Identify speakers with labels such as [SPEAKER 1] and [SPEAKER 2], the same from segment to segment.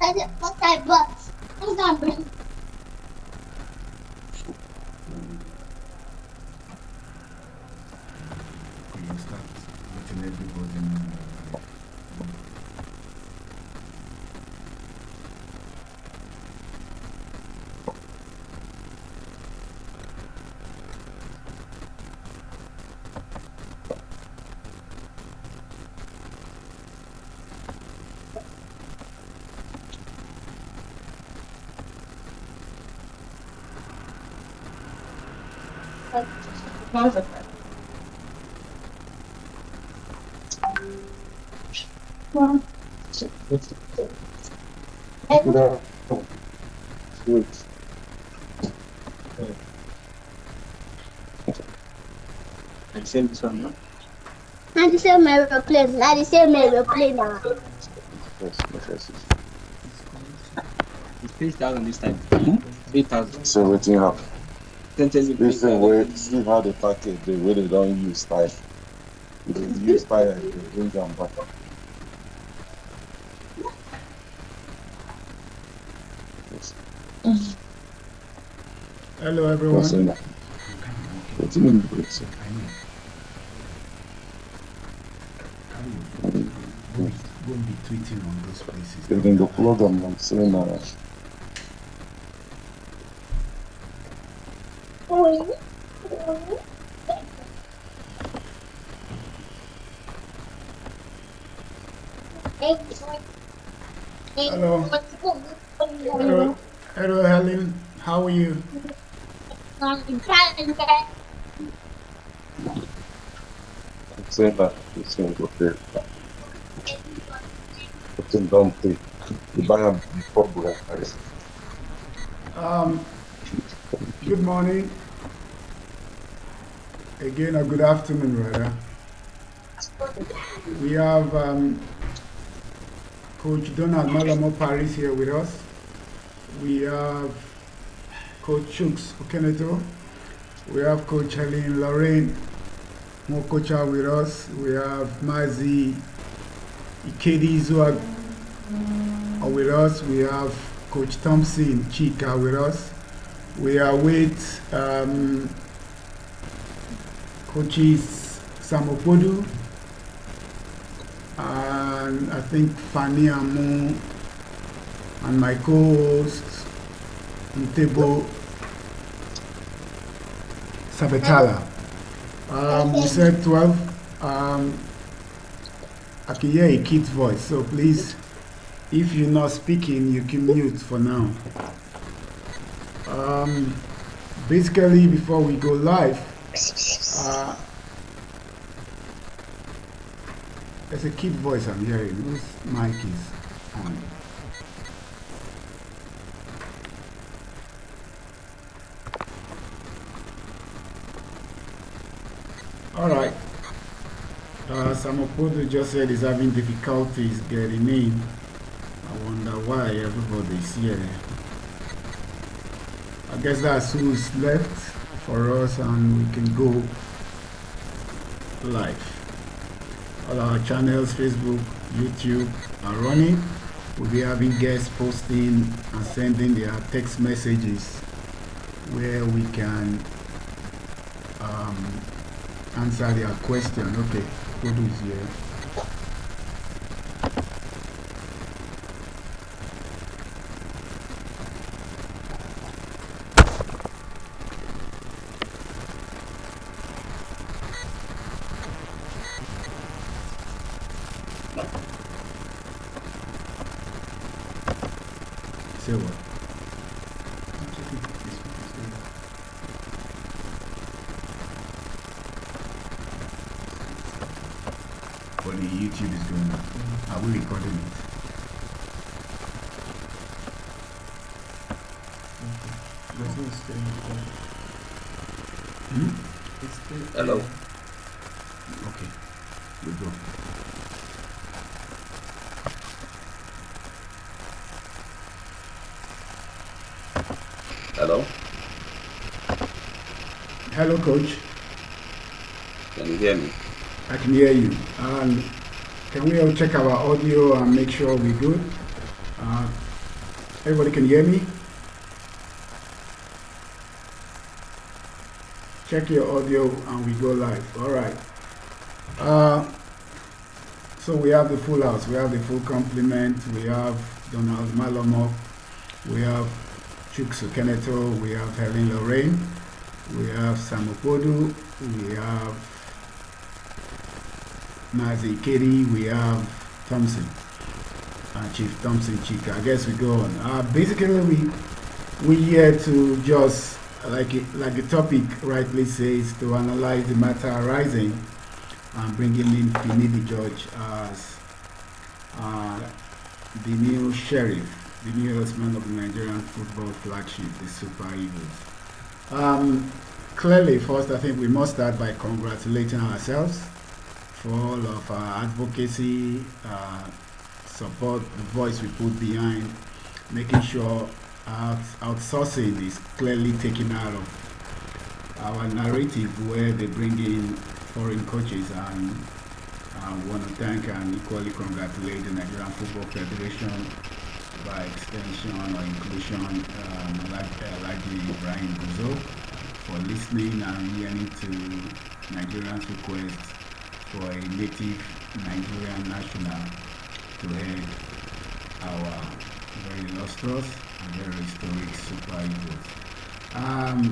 [SPEAKER 1] What I bought. I'm gonna bring.
[SPEAKER 2] You start letting everybody know.
[SPEAKER 3] I send this one, no?
[SPEAKER 1] Not the same aeroplane. Not the same aeroplane now.
[SPEAKER 3] It's 3,000 this time. 3,000.
[SPEAKER 4] So what you have?
[SPEAKER 3] This
[SPEAKER 4] thing where see how the package they really don't use fire. If they use fire, they bring them back.
[SPEAKER 2] Hello, everyone.
[SPEAKER 4] What's in the box?
[SPEAKER 2] Won't be tweeting on those places.
[SPEAKER 4] They can go plug them. I'm saying
[SPEAKER 2] Hello. Hello, Helen. How are you?
[SPEAKER 4] I'm saying that this thing go there. But then don't take. You buy them before black ice.
[SPEAKER 2] Good morning. Again, a good afternoon, rather. We have Coach Donald Malamo Paris here with us. We have Coach Chooks Okeneto. We have Coach Helen Lorraine Mokocha with us. We have Mazi Ikedi Zuag with us. We have Coach Thompson Chika with us. We are with Coaches Samopodu and I think Fanny Amu and my co-host Ntebo Sabetala. We said 12. I can hear a kid's voice, so please, if you're not speaking, you can mute for now. Basically, before we go live, there's a kid voice I'm hearing. Whose mic is on? All right. Samopodu just said he's having difficulties getting in. I wonder why everybody's here. I guess that's who's left for us, and we can go live. All our channels, Facebook, YouTube, are running. We'll be having guests posting and sending their text messages where we can answer their question. Okay, Kodu is here. Say what? But the YouTube is going on. Are we recording it?
[SPEAKER 3] Hello.
[SPEAKER 2] Okay, we go.
[SPEAKER 3] Hello.
[SPEAKER 2] Hello, Coach.
[SPEAKER 3] Can you hear me?
[SPEAKER 2] I can hear you. And can we all check our audio and make sure we're good? Everybody can hear me? Check your audio and we go live. All right. So we have the full house. We have the full complement. We have Donald Malomo. We have Chuksu Keneto. We have Helen Lorraine. We have Samopodu. We have Nazi Kiri. We have Thompson. Chief Thompson Chika. I guess we go on. Basically, we here to just, like the topic rightly says, to analyze the matter arising and bringing in Finidi George as the new sheriff, the new horseman of the Nigerian football flagship, the Super Eagles. Clearly, first, I think we must start by congratulating ourselves for all of our advocacy, support, the voice we put behind, making sure outsourcing is clearly taken out of our narrative where they bring in foreign coaches, and I want to thank and equally congratulate the Nigerian Football Federation by extension or inclusion, Alhaji Ibrahim Guzo, for listening and hearing to Nigerians' request for a native Nigerian national to head our very illustrious and very historic Super Eagles.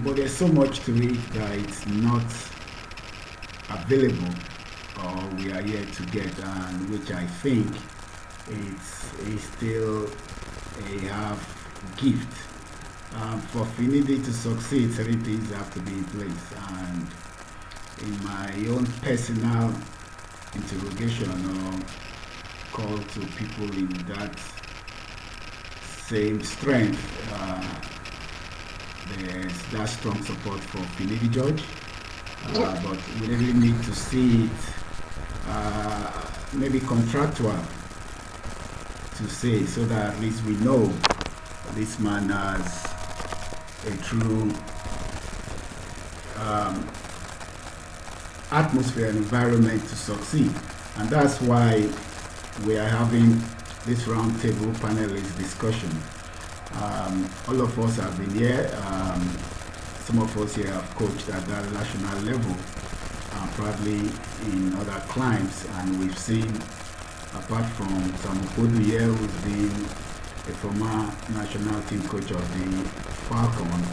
[SPEAKER 2] But there's so much to it that it's not available, or we are yet to get, and which I think is still a half gift. For Finidi to succeed, certain things have to be in place, and in my own personal interrogation or call to people in that same strength, there's that strong support for Finidi George, but we really need to see it maybe contractual to say, so that at least we know this man has a true atmosphere and environment to succeed. And that's why we are having this roundtable panelist discussion. All of us have been here. Some of us here have coached at that national level, probably in other climes, and we've seen, apart from Samopodu here, who's been a former national team coach of the Falcon,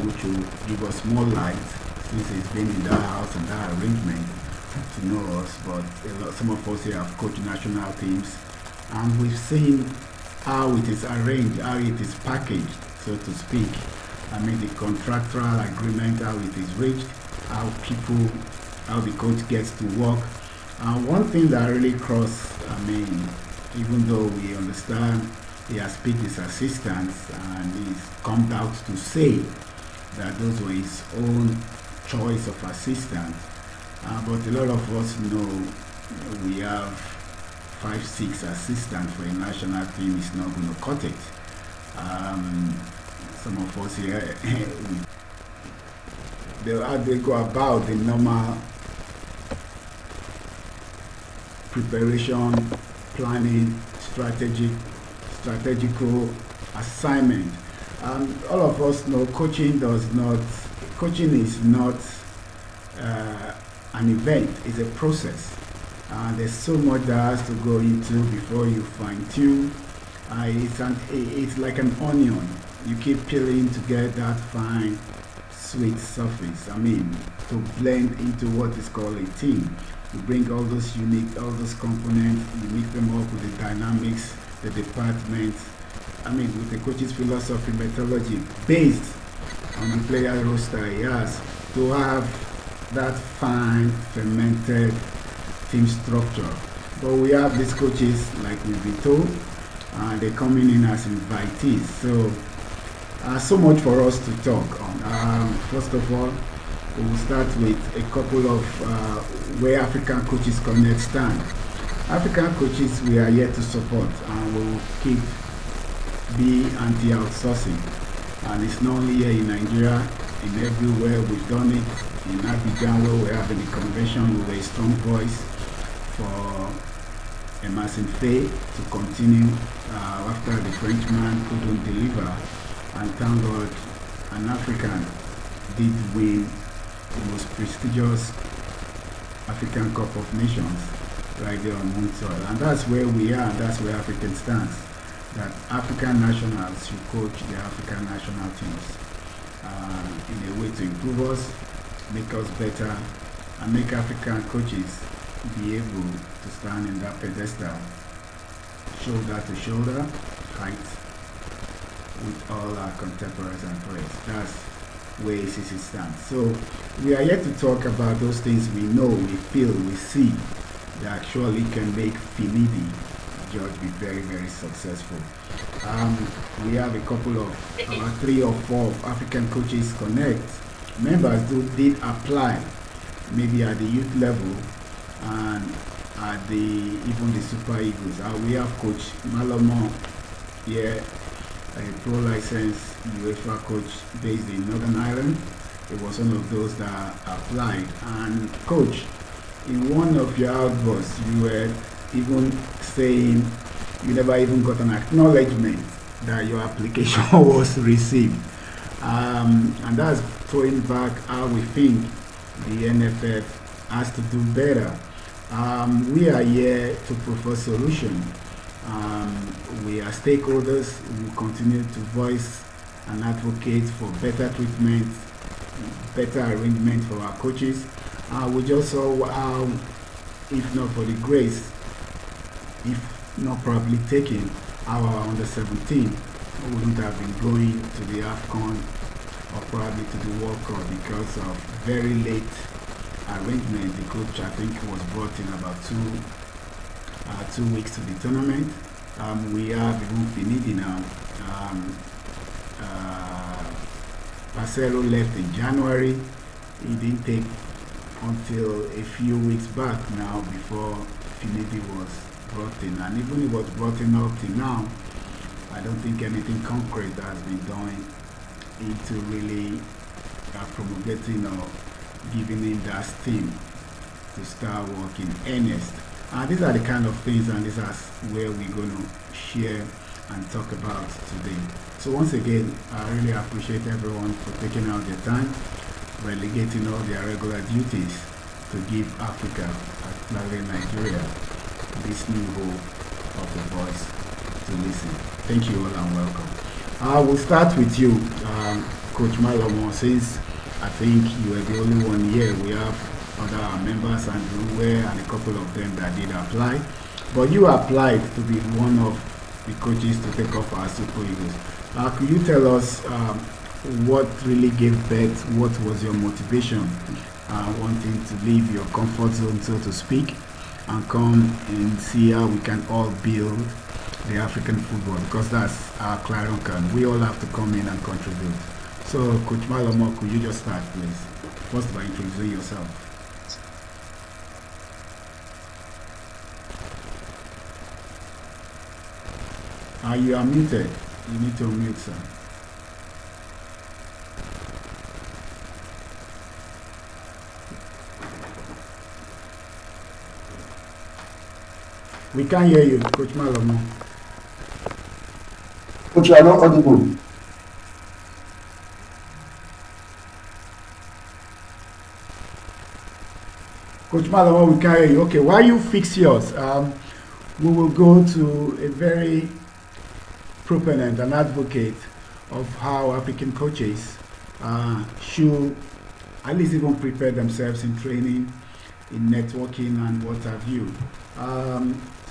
[SPEAKER 2] which will give us more light since he's been in that house and that arrangement to know us. But some of us here have coached national teams, and we've seen how it is arranged, how it is packaged, so to speak. I mean, the contractual agreement, how it is reached, how the coach gets to work. One thing that really crossed, I mean, even though we understand he has picked his assistants and he's come out to say that those were his own choice of assistants, but a lot of us know we have 5-6 assistants for a national team is not going to cut it. Some of us here, they go about the normal preparation, planning, strategical assignment. All of us know coaching is not an event, it's a process. There's so much that has to go into before you fine tune. It's like an onion. You keep peeling to get that fine, sweet surface. I mean, to blend into what is called a team. You bring all those components, you mix them up with the dynamics, the departments. I mean, with the coach's philosophy, methodology, based on the player roster he has, to have that fine, fermented team structure. But we have these coaches, like we've been told, they're coming in as invitees. So much for us to talk on. First of all, we'll start with a couple of where African Coaches Connect stand. African coaches we are here to support, and we will be anti-outsourcing. And it's not only here in Nigeria, in everywhere we've done it. In Abidjan, where we're having a convention with a strong voice for Emerson Faye to continue after the Frenchman couldn't deliver. And thank God, an African did win the most prestigious African Cup of Nations right there on Moon soil. And that's where we are, that's where African stands. That African nationals should coach the African national teams in a way to improve us, make us better, and make African coaches be able to stand in that pedestal, shoulder to shoulder, height, with all our contemporaries and players. That's where ACC stands. So we are here to talk about those things we know, we feel, we see that actually can make Finidi George be very, very successful. We have a couple of 3 or 4 African Coaches Connect members who did apply, maybe at the youth level and at the even the Super Eagles. We have Coach Malomon here, a pro license UEFA coach based in Northern Ireland. It was one of those that applied. And Coach, in one of your outbursts, you were even saying you never even got an acknowledgement that your application was received. And that's throwing back how we think the NFF has to do better. We are here to propose solutions. We are stakeholders. We will continue to voice and advocate for better treatment, better arrangement for our coaches. We just saw how, if not for the grace, if not probably taken, our under 17 wouldn't have been going to the AFCON or probably to the World Cup because of very late arrangement. The coach, I think, was brought in about 2 weeks to the tournament. We have even Finidi now. Parcero left in January. He didn't take until a few weeks back now before Finidi was brought in. And even he was brought in up till now, I don't think anything concrete has been done into really promulgating or giving him that steam to start working earnest. These are the kind of things, and this is where we're going to share and talk about today. So once again, I really appreciate everyone for taking out their time, relegating all their regular duties to give Africa, particularly Nigeria, this new hope of the voice to listen. Thank you all and welcome. I will start with you, Coach Malomo, since I think you are the only one here. We have other members and a couple of them that did apply. But you applied to be one of the coaches to take off our Super Eagles. Could you tell us what really gave birth, what was your motivation wanting to leave your comfort zone, so to speak, and come and see how we can all build the African football, because that's our clarion call. We all have to come in and contribute. So, Coach Malomo, could you just start, please? First by introducing yourself. You are muted. You need to unmute, sir. We can't hear you, Coach Malomo.
[SPEAKER 5] Coach, you are not audible.
[SPEAKER 2] Coach Malomo, we can't hear you. Okay, while you fix yours, we will go to a very proponent and advocate of how African coaches should at least even prepare themselves in training, in networking, and what have you.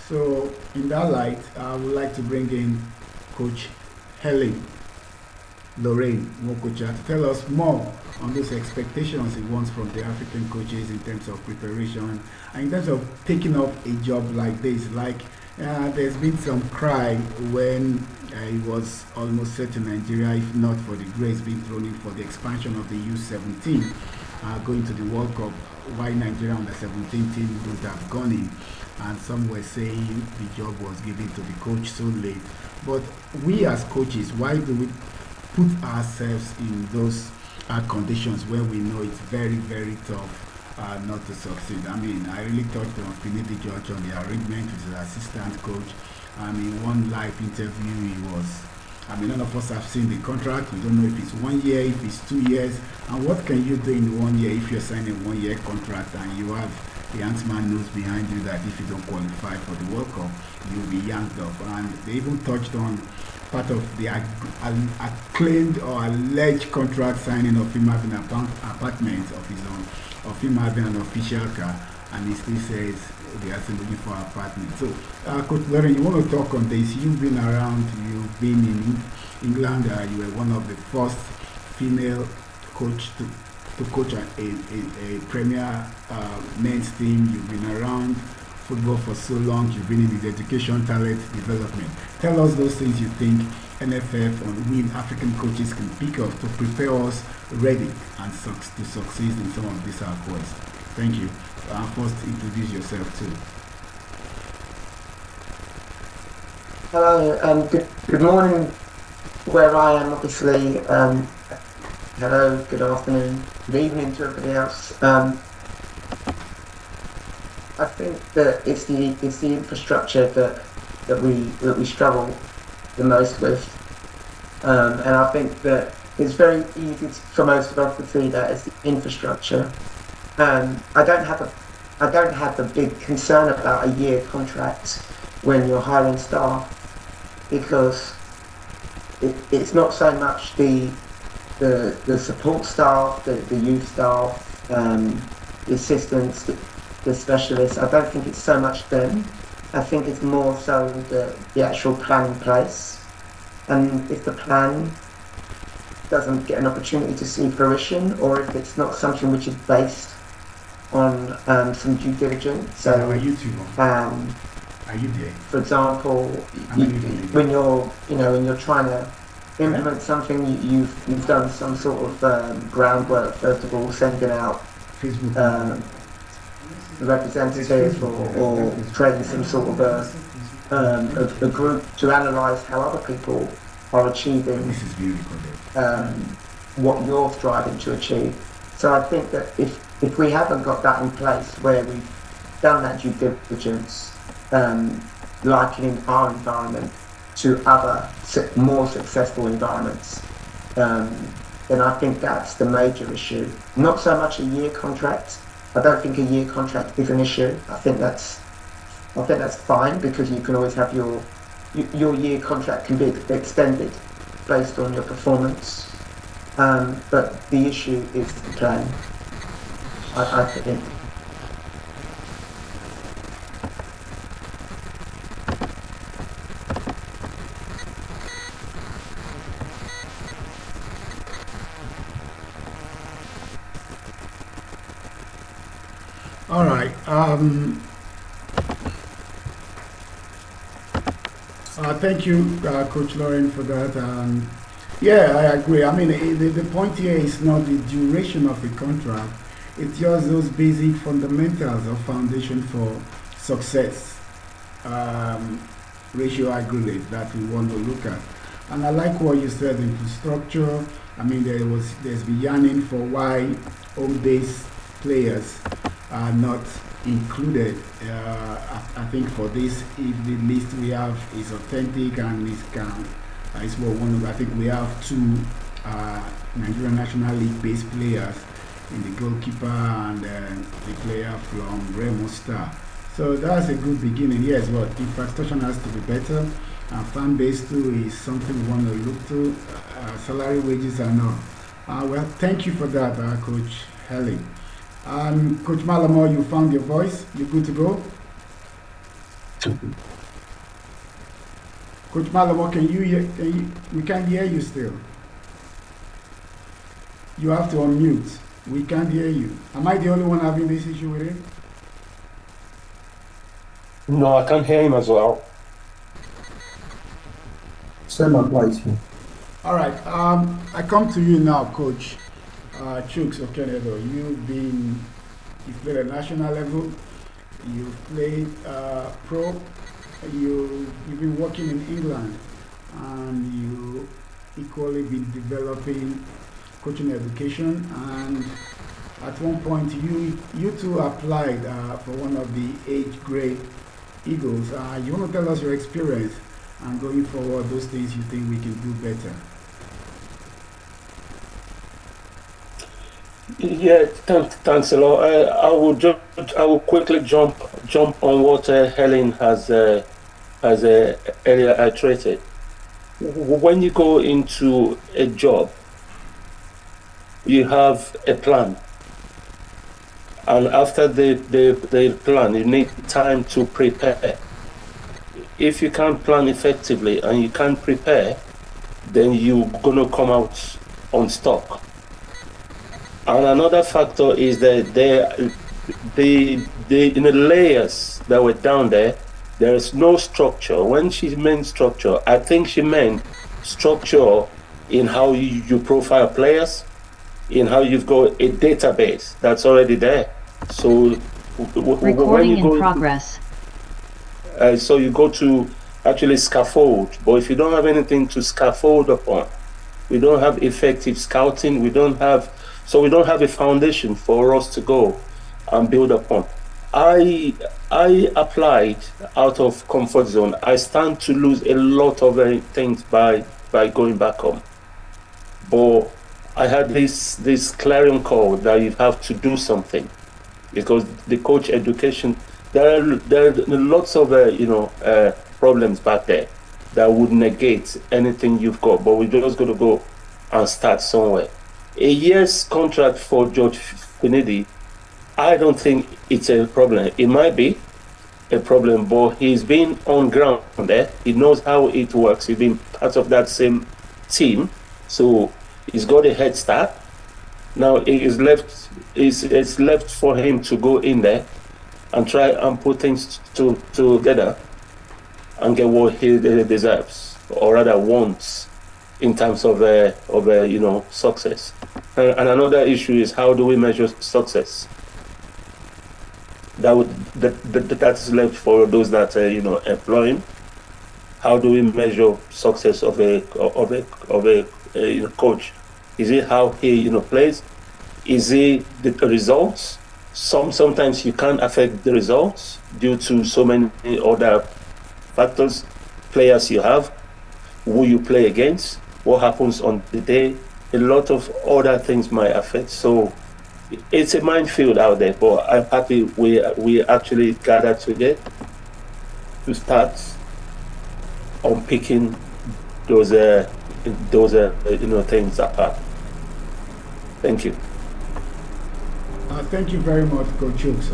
[SPEAKER 2] So in that light, I would like to bring in Coach Helen Lorraine Mokocha to tell us more on those expectations he wants from the African coaches in terms of preparation and in terms of taking up a job like this. Like there's been some cry when he was almost set to Nigeria, if not for the grace being thrown in for the expansion of the U17 going to the World Cup, why Nigeria on the 17 team would have gone in. And some were saying the job was given to the coach so late. But we as coaches, why do we put ourselves in those conditions where we know it's very, very tough not to succeed. I mean, I really touched on Finidi George on the arrangement with his assistant coach. I mean, one live interview, he was, I mean, none of us have seen the contract. We don't know if it's 1 year, if it's 2 years. And what can you do in 1 year if you're signing a 1 year contract and you have the Ant-Man knows behind you that if you don't qualify for the World Cup, you'll be yanked off. And they even touched on part of the acclaimed or alleged contract signing of him having an apartment of his own, of him having an official car, and he still says they are still looking for an apartment. So, Coach Lauren, you want to talk on this? You've been around, you've been in England, you were one of the first female coach to coach a Premier men's team. You've been around football for so long, you've been in the education, talent development. Tell us those things you think NFF and we African coaches can pick up to prepare us ready and to succeed in some of these quests. Thank you. First, introduce yourself too.
[SPEAKER 5] Hello, good morning where I am, obviously. Hello, good afternoon, good evening to everybody else. I think that it's the infrastructure that we struggle the most with, and I think that it's very easy for most of us to see that as the infrastructure. I don't have a big concern about a year contract when you're hiring staff, because it's not so much the support staff, the youth staff, the assistants, the specialists. I don't think it's so much them. I think it's more so the actual plan in place. And if the plan doesn't get an opportunity to see fruition, or if it's not something which is based on some due diligence. So
[SPEAKER 2] are you there?
[SPEAKER 5] For example, when you're trying to implement something, you've done some sort of groundwork, first of all, sending out representative or creating some sort of a group to analyse how other people are achieving what you're striving to achieve. So I think that if we haven't got that in place, where we've done that due diligence, likening our environment to other more successful environments, then I think that's the major issue. Not so much a year contract. I don't think a year contract is an issue. I think that's fine, because you can always have your year contract can be extended based on your performance. But the issue is the plan, I think.
[SPEAKER 2] All right. Thank you, Coach Lauren, for that. Yeah, I agree. I mean, the point here is not the duration of the contract. It's just those basic fundamentals or foundation for success. Ratio aggregate that we want to look at. And I like what you said, infrastructure. I mean, there's been yearning for why home-based players are not included. I think for this, if the list we have is authentic and it's one of, I think we have 2 Nigerian National League based players in the goalkeeper and the player from Remo Star. So that's a good beginning. Yes, but infrastructure has to be better. Fan base too is something we want to look to. Salary, wages are not. Well, thank you for that, Coach Helly. Coach Malamo, you found your voice. You good to go? Coach Malamo, can you hear? We can't hear you still. You have to unmute. We can't hear you. Am I the only one having this issue with it?
[SPEAKER 6] No, I can't hear him as well. Same applies here.
[SPEAKER 2] All right. I come to you now, Coach Chuks Okenedo. You've played at national level. You've played pro. You've been working in England, and you equally been developing coaching education, and at one point you two applied for one of the age grade Eagles. You want to tell us your experience and going forward, those things you think we can do better?
[SPEAKER 6] Yeah, thanks a lot. I will quickly jump on what Helen has earlier iterated. When you go into a job, you have a plan, and after the plan, you need time to prepare. If you can't plan effectively and you can't prepare, then you're gonna come out unstuck. And another factor is that in the layers that were down there, there is no structure. When she meant structure, I think she meant structure in how you profile players, in how you've got a database that's already there. So
[SPEAKER 7] Recording in progress.
[SPEAKER 6] So you go to actually scaffold, but if you don't have anything to scaffold upon, we don't have effective scouting, we don't have a foundation for us to go and build upon. I applied out of comfort zone. I stand to lose a lot of things by going back home. But I had this clarion call that you have to do something, because the coach education, there are lots of problems back there that would negate anything you've got. But we just got to go and start somewhere. A year's contract for George Finidi, I don't think it's a problem. It might be a problem, but he's been on ground there. He knows how it works. He's been part of that same team, so he's got a head start. Now it's left for him to go in there and try and put things together and get what he deserves, or rather wants, in terms of success. And another issue is, how do we measure success? That's left for those that employ him. How do we measure success of a coach? Is it how he plays? Is it the results? Sometimes you can't affect the results due to so many other factors. Players you have, who you play against, what happens on the day, a lot of other things might affect. So it's a minefield out there, but I'm happy we actually gathered today to start unpicking those things apart. Thank you.
[SPEAKER 2] Thank you very much, Coach Hooks.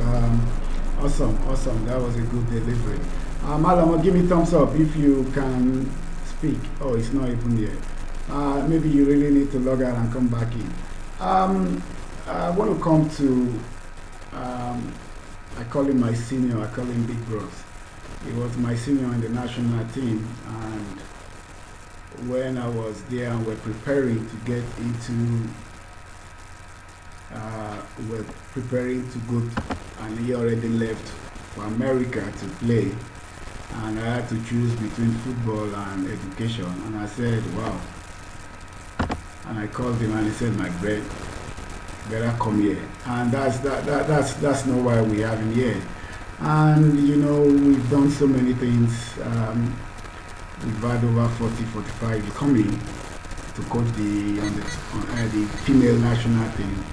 [SPEAKER 2] Awesome. That was a good delivery. Malama, give me thumbs up if you can speak. Oh, it's not even here. Maybe you really need to log out and come back in. I want to come to, I call him my senior, I call him Big Bros. He was my senior in the national team, and when I was there and we're preparing to get into, we're preparing to go, and he already left for America to play, and I had to choose between football and education, and I said, wow. And I called him and he said, my friend, better come here. And that's not why we have him here. And we've done so many things. We've had over 45 coming to coach the female national team.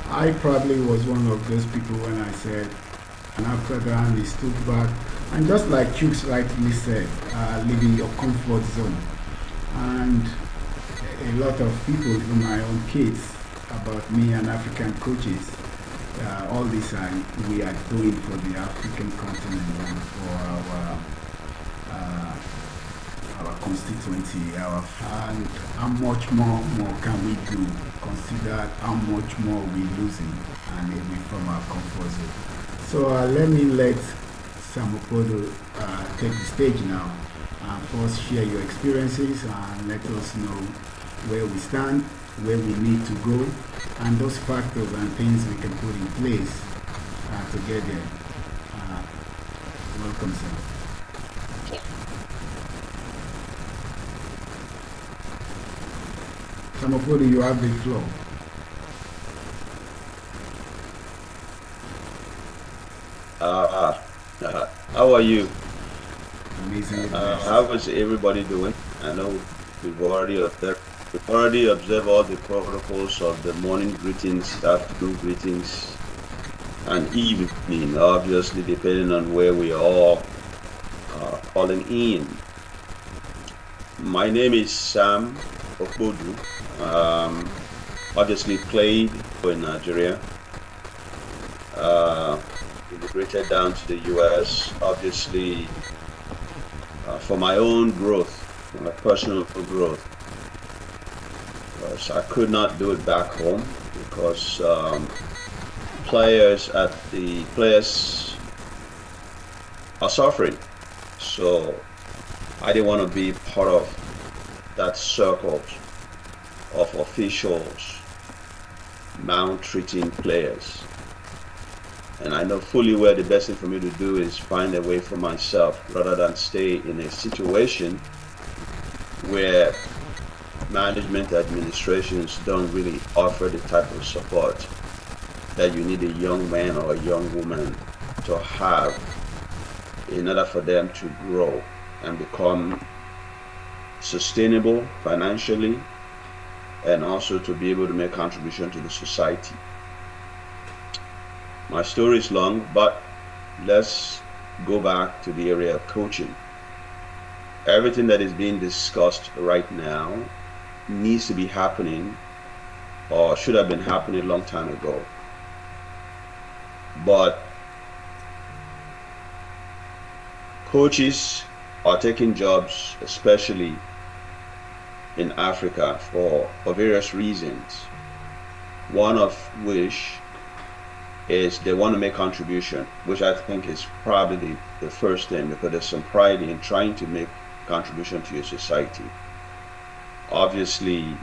[SPEAKER 2] I probably was one of those people when I said, and after that he stood back, and just like Chooks rightly said, leaving your comfort zone. And a lot of people, even my own kids, about me and African coaches, all this we are doing for the African continent and for our constituency, and how much more can we do? Consider how much more we're losing and maybe from our comfort zone. So let me let Samopodo take the stage now and first share your experiences and let us know where we stand, where we need to go, and those factors and things we can put in place to get there. Welcome, sir. Samopodo, you have the floor.
[SPEAKER 3] How are you?
[SPEAKER 2] Amazingly
[SPEAKER 3] How is everybody doing? I know we've already observed all the protocols of the morning greetings, afternoon greetings, and evening, obviously, depending on where we are all calling in. My name is Sam Okbodu. Obviously played in Nigeria. Immigrated down to the US, obviously, for my own growth, for my personal growth. Because I could not do it back home because players are suffering. So I didn't want to be part of that circle of officials maltreating players. And I know fully well the best thing for me to do is find a way for myself rather than stay in a situation where management administrations don't really offer the type of support that you need a young man or a young woman to have in order for them to grow and become sustainable financially and also to be able to make contribution to the society. My story is long, but let's go back to the area of coaching. Everything that is being discussed right now needs to be happening or should have been happening a long time ago. But coaches are taking jobs, especially in Africa, for various reasons. One of which is they want to make contribution, which I think is probably the first thing, because there's some pride in trying to make contribution to your society. Obviously,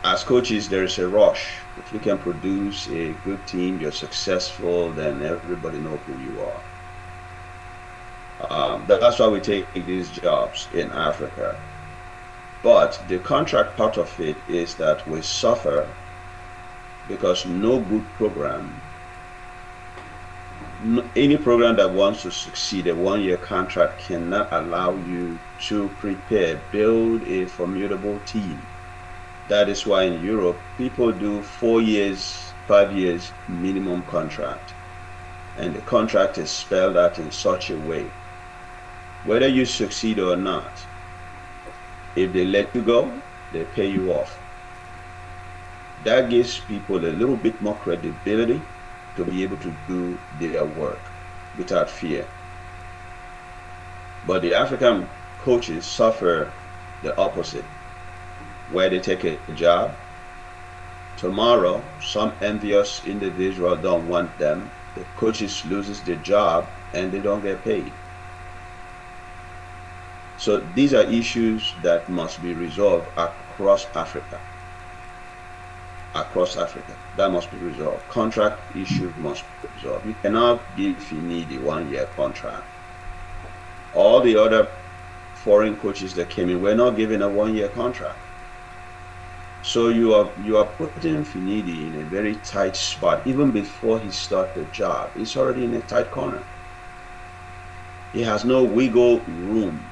[SPEAKER 3] as coaches, there is a rush. If you can produce a good team, you're successful, then everybody knows who you are. That's why we take these jobs in Africa. But the contract part of it is that we suffer because no good program, any program that wants to succeed, a one-year contract cannot allow you to prepare, build a formidable team. That is why in Europe, people do 4 years, 5 years minimum contract. And the contract is spelled out in such a way. Whether you succeed or not, if they let you go, they pay you off. That gives people a little bit more credibility to be able to do their work without fear. But the African coaches suffer the opposite, where they take a job. Tomorrow, some envious individual don't want them. The coaches loses their job and they don't get paid. So these are issues that must be resolved across Africa. Across Africa, that must be resolved. Contract issue must be resolved. You cannot give Finidi 1 year contract. All the other foreign coaches that came in were not given a 1 year contract. So you are putting Finidi in a very tight spot. Even before he starts the job, he's already in a tight corner. He has no wiggle room.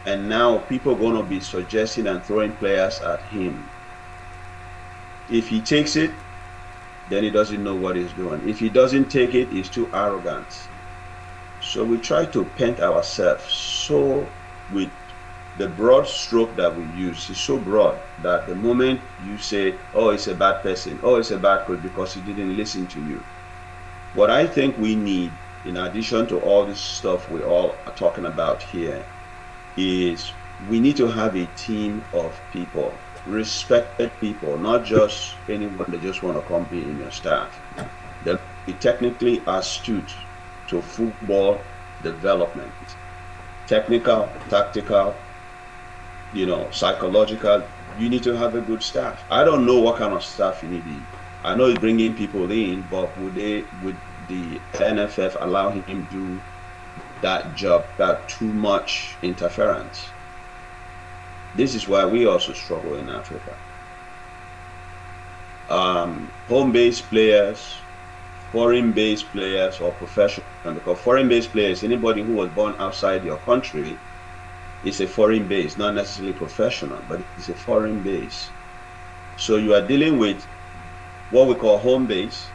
[SPEAKER 3] And now people are going to be suggesting and throwing players at him. If he takes it, then he doesn't know what he's doing. If he doesn't take it, he's too arrogant. So we try to paint ourselves so with the broad stroke that we use is so broad that the moment you say, oh, it's a bad person, oh, it's a bad coach because he didn't listen to you. What I think we need, in addition to all this stuff we all are talking about here, is we need to have a team of people, respected people, not just anyone that just want to come be in your staff. They'll be technically astute to football development, technical, tactical, psychological. You need to have a good staff. I don't know what kind of staff you need. I know he's bringing people in, but would the NFF allow him to do that job without too much interference? This is why we also struggle in Africa. Home-based players foreign-based players or professional, because foreign-based players, anybody who was born outside your country, is a foreign base, not necessarily professional, but it's a foreign base. So you are dealing with what we call home base,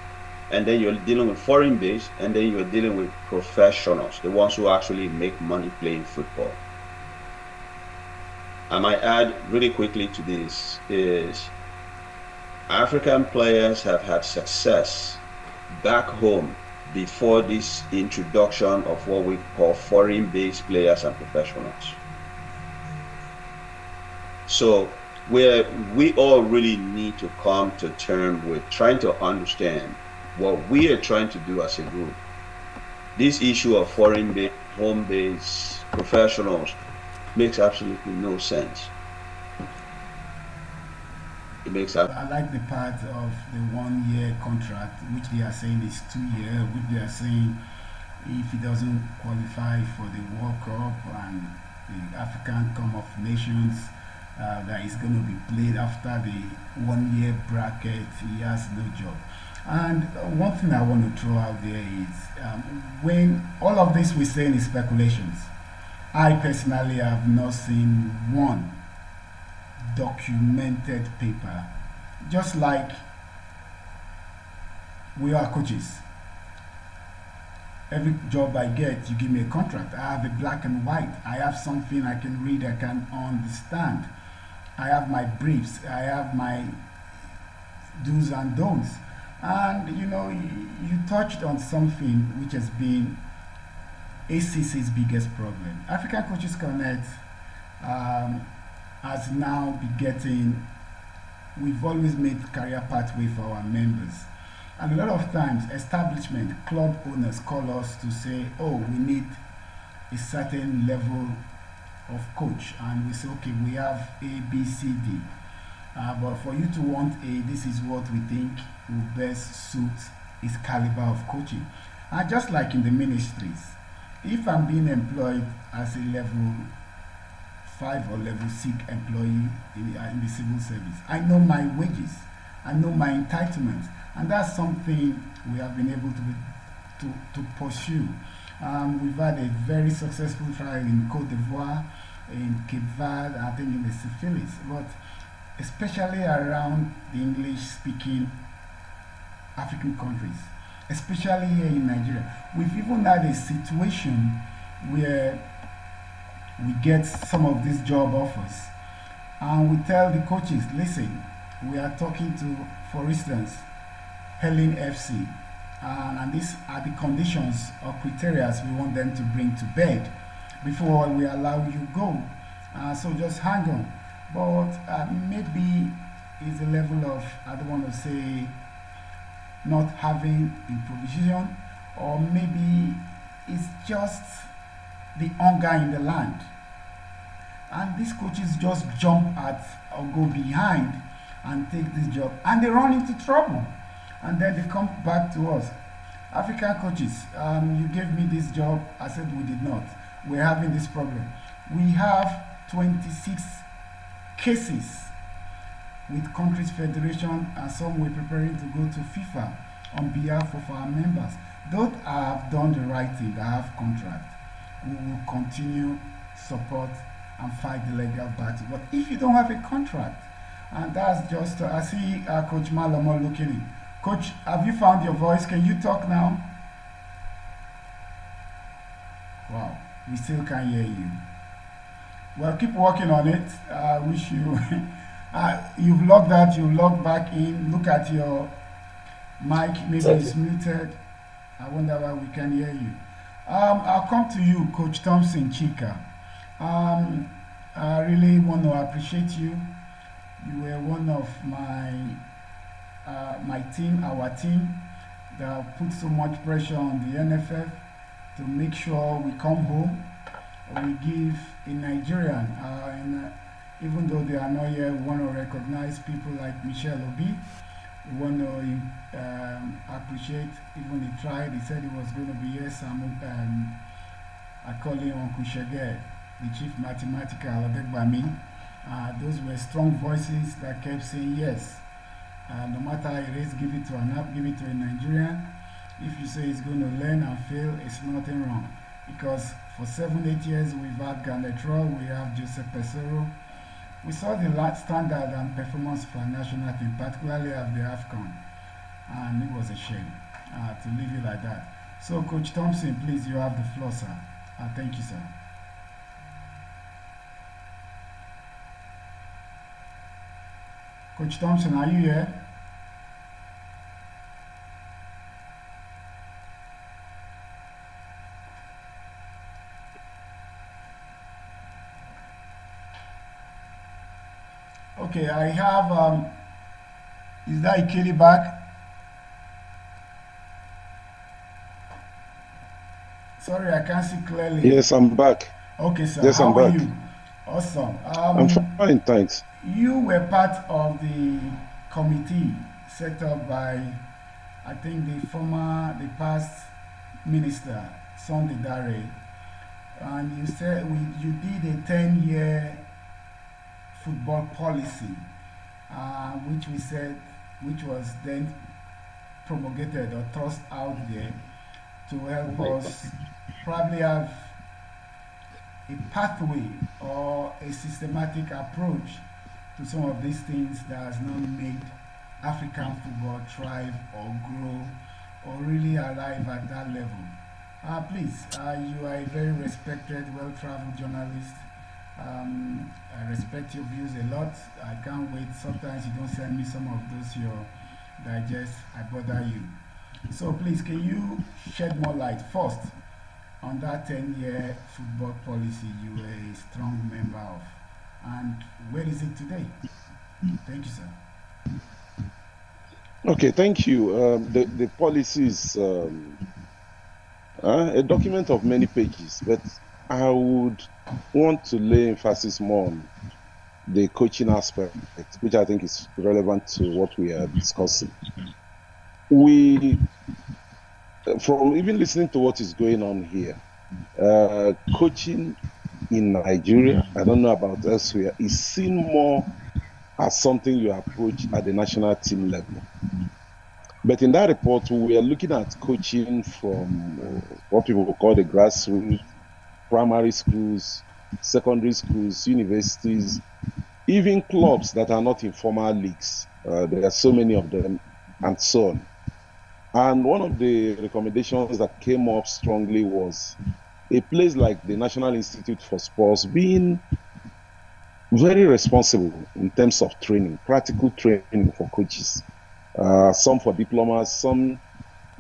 [SPEAKER 3] and then you're dealing with foreign base, and then you're dealing with professionals, the ones who actually make money playing football. I might add really quickly to this is African players have had success back home before this introduction of what we call foreign-based players and professionals. So we all really need to come to terms with trying to understand what we are trying to do as a group. This issue of foreign-based, home-based professionals makes absolutely no sense. It makes
[SPEAKER 2] I like the part of the 1 year contract, which they are saying is 2 years, which they are saying if he doesn't qualify for the World Cup and the African Cup of Nations, that is going to be played after the 1 year bracket, he has no job. And one thing I want to throw out there is when all of this we're saying is speculations, I personally have not seen one documented paper. Just like we are coaches, every job I get, you give me a contract. I have a black and white. I have something I can read, I can understand. I have my briefs, I have my do's and don'ts. And you know, you touched on something which has been ACC's biggest problem. African Coaches Connect has now been getting, we've always made career pathway for our members. And a lot of times, establishment, club owners call us to say, oh, we need a certain level of coach. And we say, okay, we have A, B, C, D. But for you to want A, this is what we think will best suit his caliber of coaching. And just like in the ministries, if I'm being employed as a level 5 or level 6 employee in the civil service, I know my wages, I know my entitlements, and that's something we have been able to pursue. We've had a very successful trial in Côte d'Ivoire, in Cape Verde, I think in the Syphilis, but especially around the English-speaking African countries, especially here in Nigeria. We've even had a situation where we get some of these job offers and we tell the coaches, listen, we are talking to, for instance, Helen FC, and these are the conditions or criteria we want them to bring to bed before we allow you go. So just hang on. But maybe it's a level of, I don't want to say, not having improvisation, or maybe it's just the hunger in the land. And these coaches just jump at or go behind and take this job, and they run into trouble. And then they come back to us. African coaches, you gave me this job. I said we did not. We're having this problem. We have 26 cases with countries federation, and some we're preparing to go to FIFA on behalf of our members. Those have done the right thing, they have contract. We will continue support and fight the legal battle. But if you don't have a contract, and that's just, I see Coach Malomo looking in. Coach, have you found your voice? Can you talk now? Wow, we still can't hear you. Well, keep working on it. I wish you, you've logged out, you log back in, look at your mic, maybe it's muted. I wonder why we can hear you. I'll come to you, Coach Thompson Chika. I really want to appreciate you. You were one of my team, our team, that put so much pressure on the NFF to make sure we come home. We give a Nigerian, and even though they are not here, we want to recognize people like Michelle Obi. We want to appreciate, even he tried, he said he was going to be here. I call him Uncle Shege, the chief mathematical Odegbami. Those were strong voices that kept saying yes. No matter how it is, give it to a Nigerian. If you say he's going to learn and fail, it's nothing wrong. Because for 7-8 years we've had Ganetro, we have Joseph Pesero. We saw the standard and performance for our national team, particularly at the AFCON, and it was a shame to leave it like that. So, Coach Thompson, please, you have the floor, sir. Thank you, sir. Coach Thompson, are you here? Okay, I have, is that Ikeli back? Sorry, I can't see clearly.
[SPEAKER 4] Yes, I'm back.
[SPEAKER 2] Okay, sir.
[SPEAKER 4] Yes,
[SPEAKER 2] How
[SPEAKER 4] I'm
[SPEAKER 2] are
[SPEAKER 4] back.
[SPEAKER 2] you? Awesome.
[SPEAKER 4] I'm fine, thanks.
[SPEAKER 2] You were part of the committee set up by, I think, the past minister, Sunday Dare, and you said you did a 10-year football policy, which was then promulgated or thrust out there to help us probably have a pathway or a systematic approach to some of these things that has not made African football thrive or grow or really arrive at that level. Please, you are a very respected, well-traveled journalist. I respect your views a lot. I can't wait. Sometimes you don't send me some of those your digest. I bother you. So please, can you shed more light first on that 10-year football policy you were a strong member of, and where is it today? Thank you, sir.
[SPEAKER 4] Okay, thank you. The policy is a document of many pages, but I would want to lay emphasis more on the coaching aspect, which I think is relevant to what we are discussing. From even listening to what is going on here, coaching in Nigeria, I don't know about elsewhere, is seen more as something you approach at the national team level. But in that report, we are looking at coaching from what people call the grassroots, primary schools, secondary schools, universities, even clubs that are not in formal leagues. There are so many of them, and so on. And one of the recommendations that came up strongly was a place like the National Institute for Sports being very responsible in terms of training, practical training for coaches. Some for diplomas, some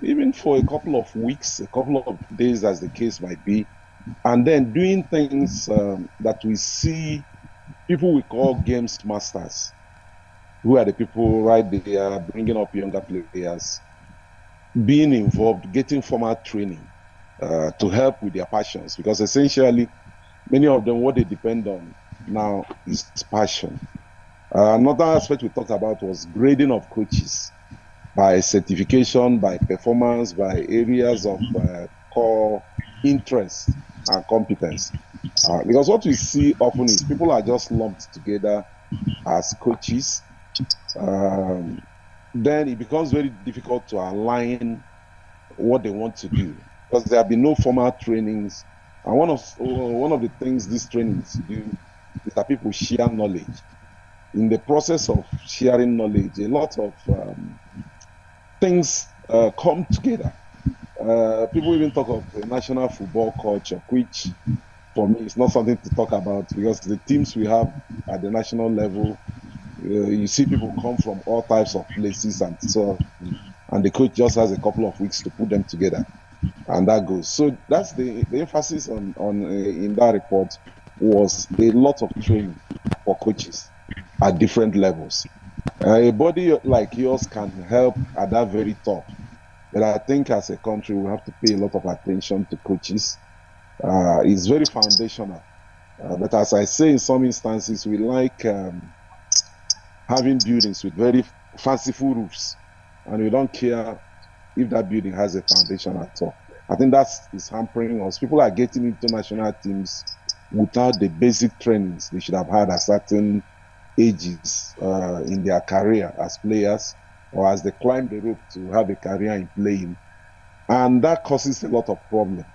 [SPEAKER 4] even for a couple of weeks, a couple of days as the case might be, and then doing things that we see people we call games masters, who are the people right there bringing up younger players, being involved, getting formal training to help with their passions, because essentially many of them, what they depend on now is passion. Another aspect we talked about was grading of coaches by certification, by performance, by areas of core interest and competence. Because what we see often is people are just lumped together as coaches. Then it becomes very difficult to align what they want to do, because there have been no formal trainings. And one of the things these trainings do is that people share knowledge. In the process of sharing knowledge, a lot of things come together. People even talk of the national football culture, which for me is not something to talk about, because the teams we have at the national level, you see people come from all types of places, and so, and the coach just has a couple of weeks to put them together, and that goes. So that's the emphasis on in that report was a lot of training for coaches at different levels. A body like yours can help at that very top, but I think as a country we have to pay a lot of attention to coaches. It's very foundational, but as I say, in some instances we like having buildings with very fanciful roofs, and we don't care if that building has a foundation at all. I think is hampering us. People are getting into national teams without the basic trainings they should have had at certain ages in their career as players, or as they climb the rope to have a career in playing. And that causes a lot of problem.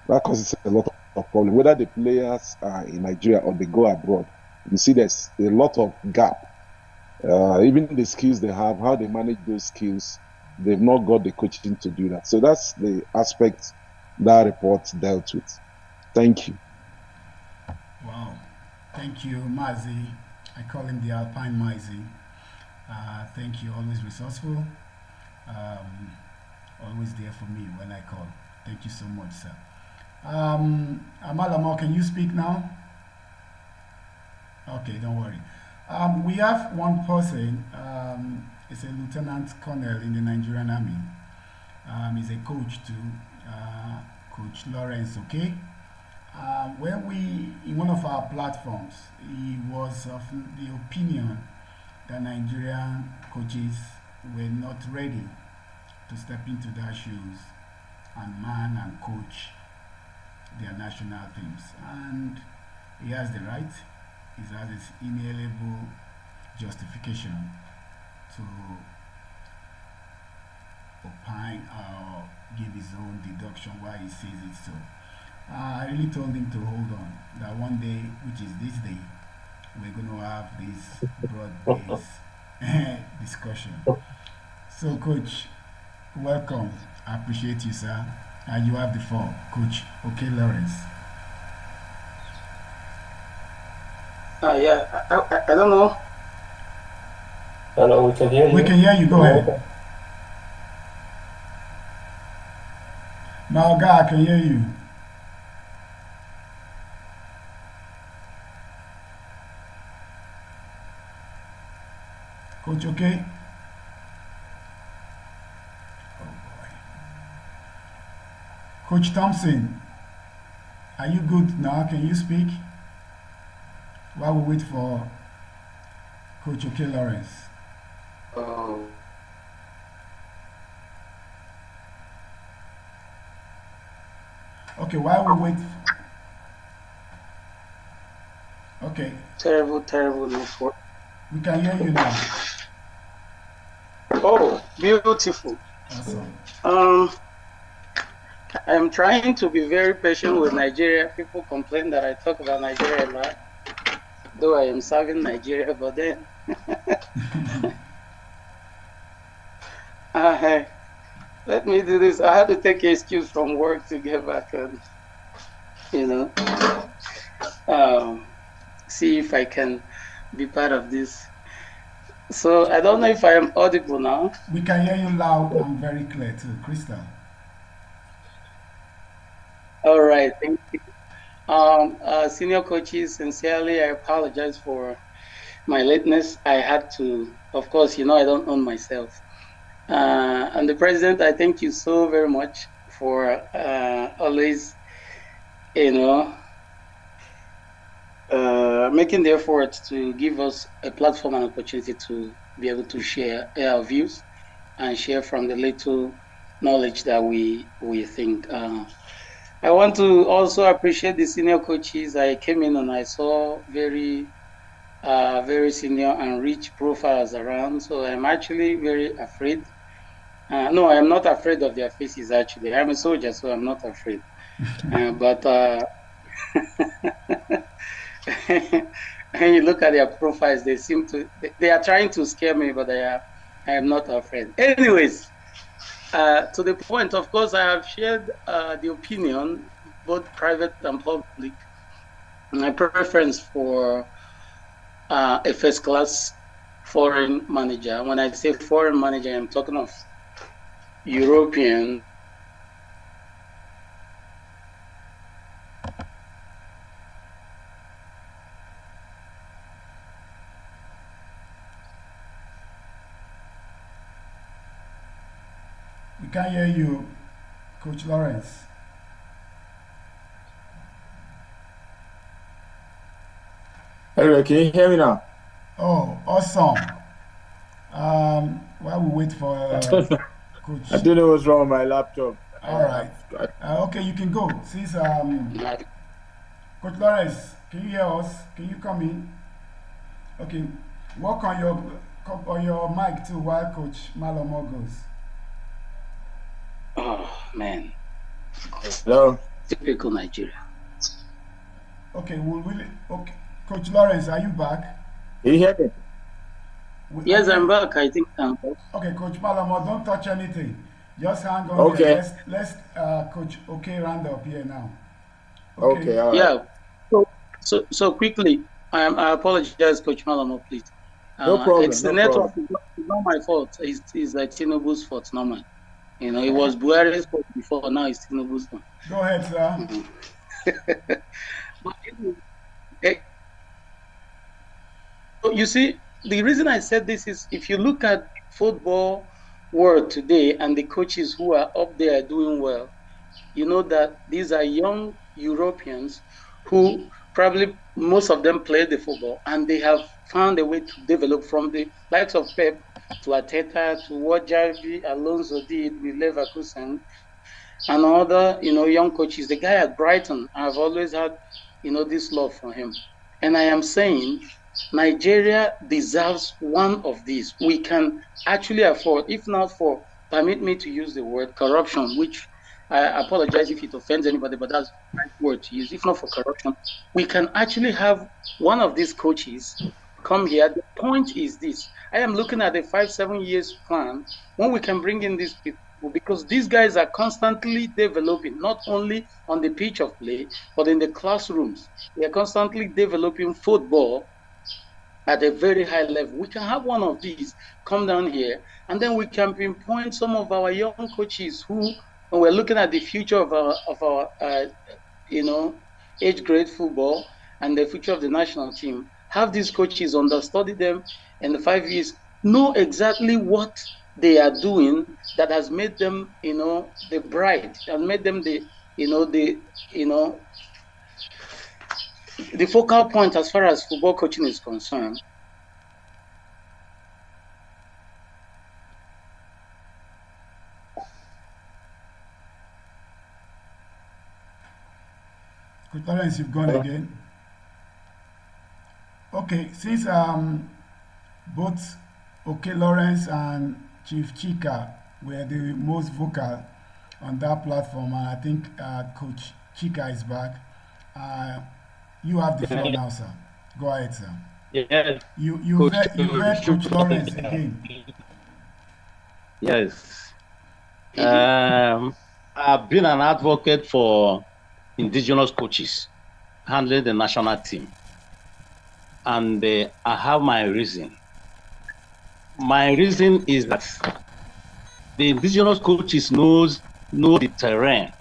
[SPEAKER 4] That causes a lot of problem. Whether the players are in Nigeria or they go abroad, you see there's a lot of gap. Even the skills they have, how they manage those skills, they've not got the coaching to do that. So that's the aspect that report dealt with. Thank you.
[SPEAKER 2] Wow. Thank you, Mazi. I call him the Alpine Mazi. Thank you, always resourceful. Always there for me when I call. Thank you so much, sir. Amalamo, can you speak now? Okay, don't worry. We have one person, it's a lieutenant colonel in the Nigerian army. He's a coach too, Coach Lawrence, okay? When in one of our platforms, he was of the opinion that Nigerian coaches were not ready to step into their shoes and man and coach their national teams. And he has the right, he has his inalienable justification to opine or give his own deduction why he says it so. I really told him to hold on, that one day, which is this day, we're going to have this broad-based discussion. So, Coach, welcome. I appreciate you, sir. And you have the floor, Coach. Okay, Lawrence.
[SPEAKER 5] Yeah, I don't know.
[SPEAKER 6] Hello, we can hear you.
[SPEAKER 2] We can hear you. Go ahead. No, God, I can hear you. Coach, okay? Oh boy. Coach Thompson, are you good now? Can you speak? While we wait for Coach OK Lawrence.
[SPEAKER 5] Oh.
[SPEAKER 2] Okay, while we wait. Okay.
[SPEAKER 5] Terrible network.
[SPEAKER 2] We can hear you now.
[SPEAKER 5] Oh, beautiful.
[SPEAKER 2] Awesome.
[SPEAKER 5] I'm trying to be very patient with Nigeria. People complain that I talk about Nigeria a lot, though I am serving Nigeria, but then let me do this. I had to take an excuse from work to get back and, see if I can be part of this. So I don't know if I am audible now.
[SPEAKER 2] We can hear you loud and very clear too, Crystal.
[SPEAKER 5] All right, thank you. Senior coaches, sincerely, I apologize for my lateness. I had to, of course, I don't own myself. And the president, I thank you so very much for always, making the effort to give us a platform and opportunity to be able to share our views and share from the little knowledge that we think. I want to also appreciate the senior coaches. I came in and I saw very senior and rich profiles around. So I'm actually very afraid. No, I'm not afraid of their faces, actually. I'm a soldier, so I'm not afraid. But when you look at their profiles, they are trying to scare me, but I am not afraid. Anyways, to the point, of course, I have shared the opinion, both private and public, my preference for a first-class foreign manager. When I say foreign manager, I'm talking of European.
[SPEAKER 2] We can't hear you, Coach Lawrence.
[SPEAKER 8] Hello, can you hear me now?
[SPEAKER 2] Oh, awesome. While we wait for Coach.
[SPEAKER 8] I don't know what's wrong with my laptop.
[SPEAKER 2] All right. Okay, you can go. Since Coach Lawrence, can you hear us? Can you come in? Okay. Work on your mic too while Coach Malomo goes.
[SPEAKER 9] Oh man,
[SPEAKER 8] Hello.
[SPEAKER 9] typical Nigeria.
[SPEAKER 2] Okay, okay. Coach Lawrence, are you back?
[SPEAKER 8] Can you hear me?
[SPEAKER 9] Yes, I'm back. I think I'm back.
[SPEAKER 2] Okay, Coach Malamo, don't touch anything. Just hang on
[SPEAKER 8] Okay.
[SPEAKER 2] there. Let's Coach okay round up here now.
[SPEAKER 8] Okay, all right.
[SPEAKER 9] Yeah. So quickly, I apologize, Coach Malamo, please.
[SPEAKER 8] No problem.
[SPEAKER 9] It's the
[SPEAKER 8] No
[SPEAKER 9] network.
[SPEAKER 8] problem.
[SPEAKER 9] It's not my fault. It's like Tinubu's fault, not mine. You know, it was Buhari's fault before. Now it's Tinubu's fault.
[SPEAKER 2] Go ahead, sir.
[SPEAKER 9] You see, the reason I said this is if you look at football world today and the coaches who are up there doing well, you know that these are young Europeans who probably most of them play the football and they have found a way to develop from the likes of Pep to Arteta to what Javi Alonso did with Leverkusen and other, young coaches. The guy at Brighton, I've always had, this love for him. And I am saying Nigeria deserves one of these. We can actually afford, if not for, permit me to use the word corruption, which I apologize if it offends anybody, but that's the right word to use. If not for corruption, we can actually have one of these coaches come here. The point is this. I am looking at a 5-7 years plan when we can bring in these people, because these guys are constantly developing, not only on the pitch of play, but in the classrooms. They are constantly developing football at a very high level. We can have one of these come down here, and then we can pinpoint some of our young coaches who, when we're looking at the future of our age grade football and the future of the national team, have these coaches understudy them in the 5 years, know exactly what they are doing that has made them, the bright, and made them the focal point as far as football coaching is concerned.
[SPEAKER 2] Coach Lawrence, you've gone again. Okay, since both Okay Lawrence and Chief Chika were the most vocal on that platform, and I think Coach Chika is back. You have the floor now, sir. Go ahead, sir.
[SPEAKER 10] Yes.
[SPEAKER 2] You heard Coach Lawrence again.
[SPEAKER 10] Yes. I've been an advocate for indigenous coaches handling the national team. And I have my reason. My reason is that the indigenous coaches know the terrain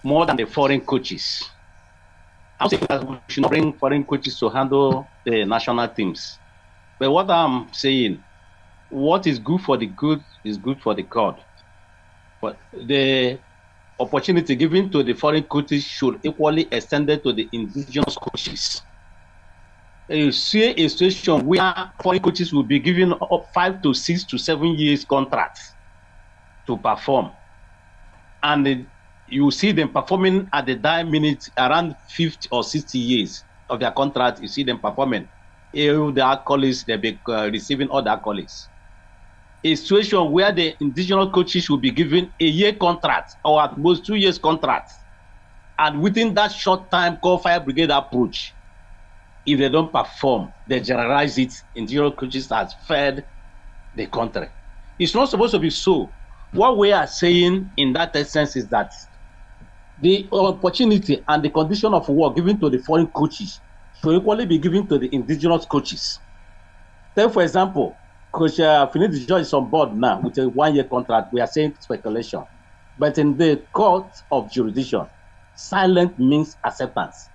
[SPEAKER 10] more than the foreign coaches. I'm saying that we should not bring foreign coaches to handle the national teams. But what I'm saying, what is good for the good is good for the God. But the opportunity given to the foreign coaches should equally extend to the indigenous coaches. You see a situation where foreign coaches will be given up 5 to 6 to 7 years contracts to perform. And you see them performing at the dying minute around 50 or 60 years of their contract. You see them performing. If the accolades, they'll be receiving all the accolades. A situation where the indigenous coaches will be given a year contract or at most 2 years contract. And within that short time, call fire brigade approach. If they don't perform, they generalize it. Indigenous coaches has fed the country. It's not supposed to be so. What we are saying in that essence is that the opportunity and the condition of work given to the foreign coaches should equally be given to the indigenous coaches. Take, for example, Coach Finidi George is on board now with a 1-year contract. We are saying speculation. But in the court of jurisdiction, silent means acceptance.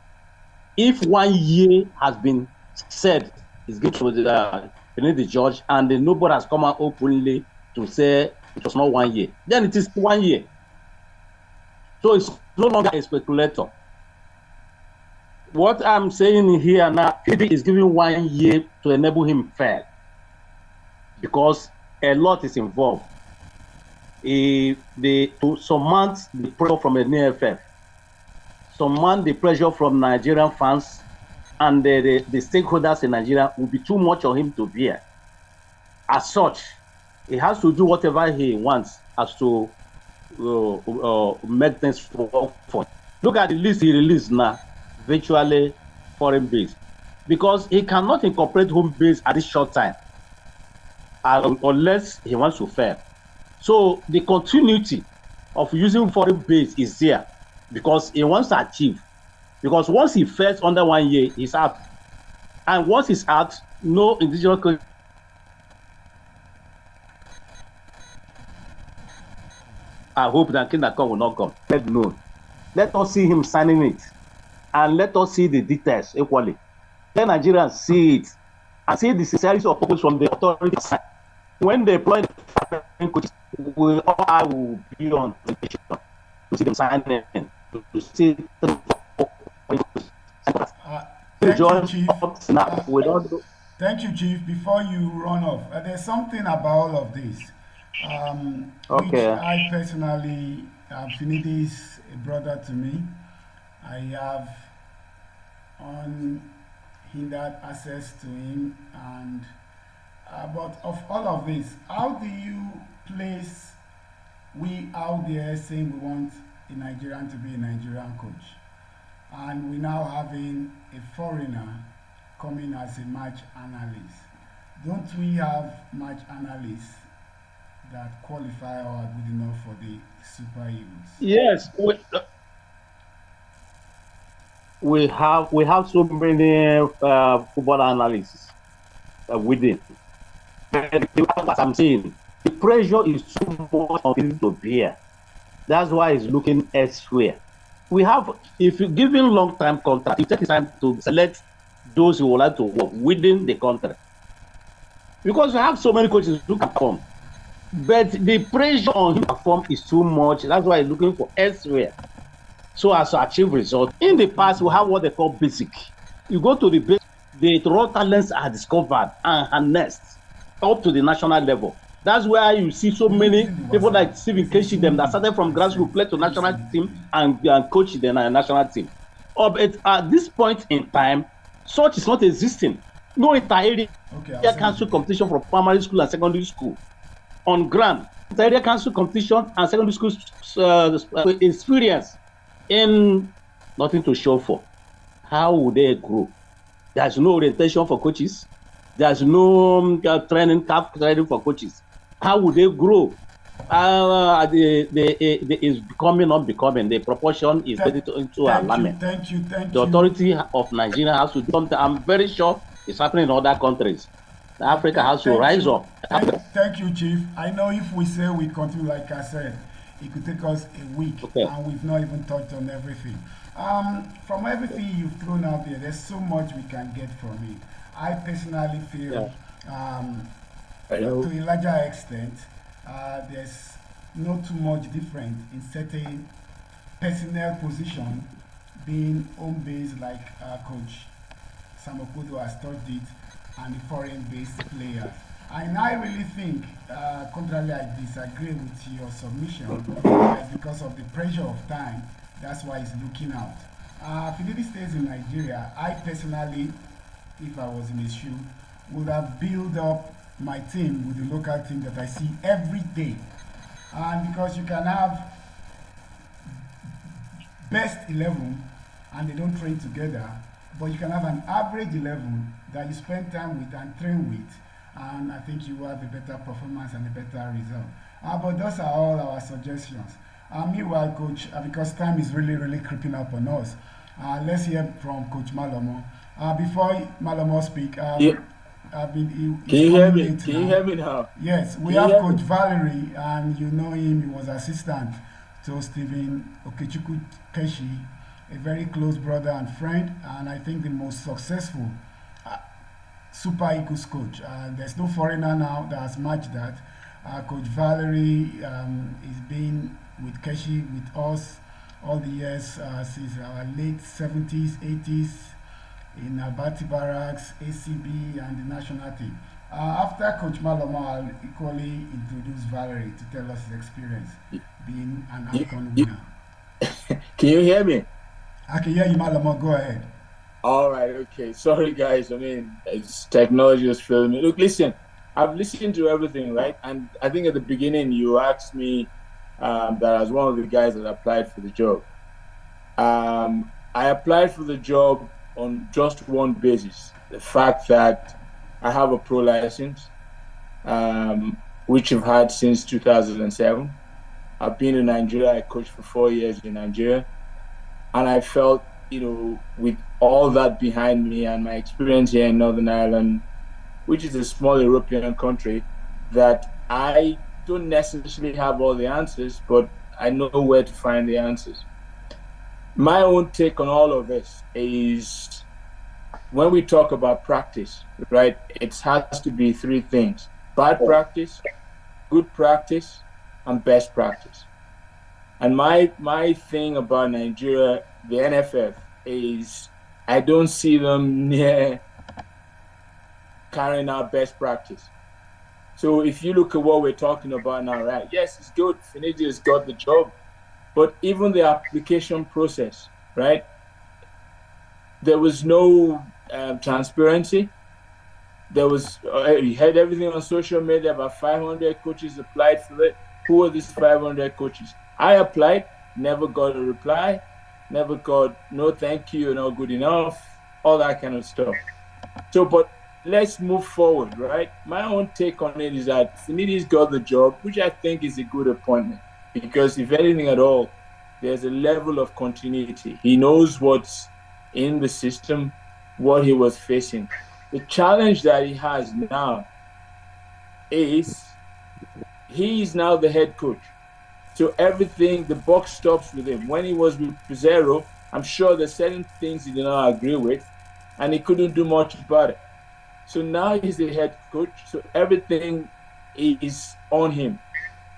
[SPEAKER 10] If 1 year has been said, it's given to Finidi George, and nobody has come out openly to say it was not 1 year, then it is 1 year. So it's no longer a speculator. What I'm saying here now, Finidi is giving 1 year to enable him fair, because a lot is involved. To surmount the pressure from the NFF, surmount the pressure from Nigerian fans and the stakeholders in Nigeria will be too much for him to bear. As such, he has to do whatever he wants as to make things work for him. Look at the list he released now, virtually foreign base, because he cannot incorporate home base at this short time unless he wants to fail. So the continuity of using foreign base is there because he wants to achieve. Because once he fails under 1 year, he's out. And once he's out, no individual coach. I hope that Kindercom will not come. Let know. Let us see him signing it. And let us see the details equally. Let Nigerians see it. And see the sincerity of focus from the authority side. When they employ the coaches, we all will be on the picture to see them signing to see
[SPEAKER 2] Thank you, Chief. Thank you, Chief. Before you run off, there's something about all of this, which I personally, Finidi is a brother to me. I have unhindered access to him, and but of all of this, how do you place we out there saying we want a Nigerian to be a Nigerian coach? And we now having a foreigner coming as a match analyst. Don't we have match analysts that qualify or are good enough for the Super Eagles?
[SPEAKER 10] Yes, we have so many football analysts within. As I'm saying, the pressure is too much on people to bear. That's why it's looking elsewhere. We have, if you give him long-term contract, it takes time to select those who would like to work within the country. Because we have so many coaches who can perform. But the pressure on him to perform is too much. That's why he's looking for elsewhere. So as to achieve results. In the past, we have what they call basic. You go to the basic, the raw talents are discovered and harnessed up to the national level. That's where you see so many people like Stephen Keshi, them that started from grassroots, play to national team and coach the national team. But at this point in time, such is not existing. No inter-area council competition for primary school and secondary school. On ground, inter-area council competition and secondary school experience in nothing to show for. How would they grow? There's no orientation for coaches. There's no training for coaches. How would they grow? Is becoming, not becoming. The proportion is getting into alignment.
[SPEAKER 2] Thank you.
[SPEAKER 10] The authority of Nigeria has to do something. I'm very sure it's happening in other countries. Africa has to rise up.
[SPEAKER 2] Thank you, Chief. I know if we say we continue, like I said, it could take us a week, and we've not even touched on everything. From everything you've thrown out there, there's so much we can get from it. I personally feel, to a larger extent, there's not too much different in certain personnel position being home-based, like Coach Samokudo has touched it, and the foreign-based players. And I really think, contrarily, I disagree with your submission, because of the pressure of time. That's why it's looking out. Finidi stays in Nigeria. I personally, if I was in his shoe, would have built up my team with the local team that I see every day. And because you can have best 11 and they don't train together, but you can have an average 11 that you spend time with and train with, and I think you will have a better performance and a better result. But those are all our suggestions. Meanwhile, Coach, because time is really creeping up on us, let's hear from Coach Malomo. Before Malomo speak,
[SPEAKER 8] Can you hear me? Can you hear me now?
[SPEAKER 2] Yes, we have Coach Valerie, and you know him. He was assistant to Stephen Okechukwu Keshi, a very close brother and friend, and I think the most successful Super Eagles coach. There's no foreigner now that has matched that. Coach Valerie is been with Keshi, with us, all the years since our late 70s, 80s, in Abati Barracks, ACB, and the national team. After Coach Malomo, I'll equally introduce Valerie to tell us his experience being an AFCON winner.
[SPEAKER 8] Can you hear me?
[SPEAKER 2] I can hear you, Malomo. Go ahead.
[SPEAKER 8] All right, okay. Sorry, guys. I mean, it's technology is failing me. Look, listen, I've listened to everything, right? And I think at the beginning you asked me that I was one of the guys that applied for the job. I applied for the job on just one basis: the fact that I have a pro license, which I've had since 2007. I've been in Nigeria. I coached for 4 years in Nigeria, and I felt, with all that behind me and my experience here in Northern Ireland, which is a small European country, that I don't necessarily have all the answers, but I know where to find the answers. My own take on all of this is, when we talk about practice, right, it has to be three things: bad practice, good practice, and best practice. And my thing about Nigeria, the NFF, is I don't see them near carrying out best practice. So if you look at what we're talking about now, right, yes, it's good, Finidi has got the job, but even the application process, right, there was no transparency. There was, you had everything on social media, about 500 coaches applied for it. Who were these 500 coaches? I applied, never got a reply, never got no thank you, not good enough, all that kind of stuff. So, but let's move forward, right? My own take on it is that Finidi's got the job, which I think is a good appointment, because if anything at all, there's a level of continuity. He knows what's in the system, what he was facing. The challenge that he has now is he's now the head coach. So everything, the buck stops with him. When he was with Pizarro, I'm sure there's certain things he did not agree with, and he couldn't do much about it. So now he's the head coach, so everything is on him.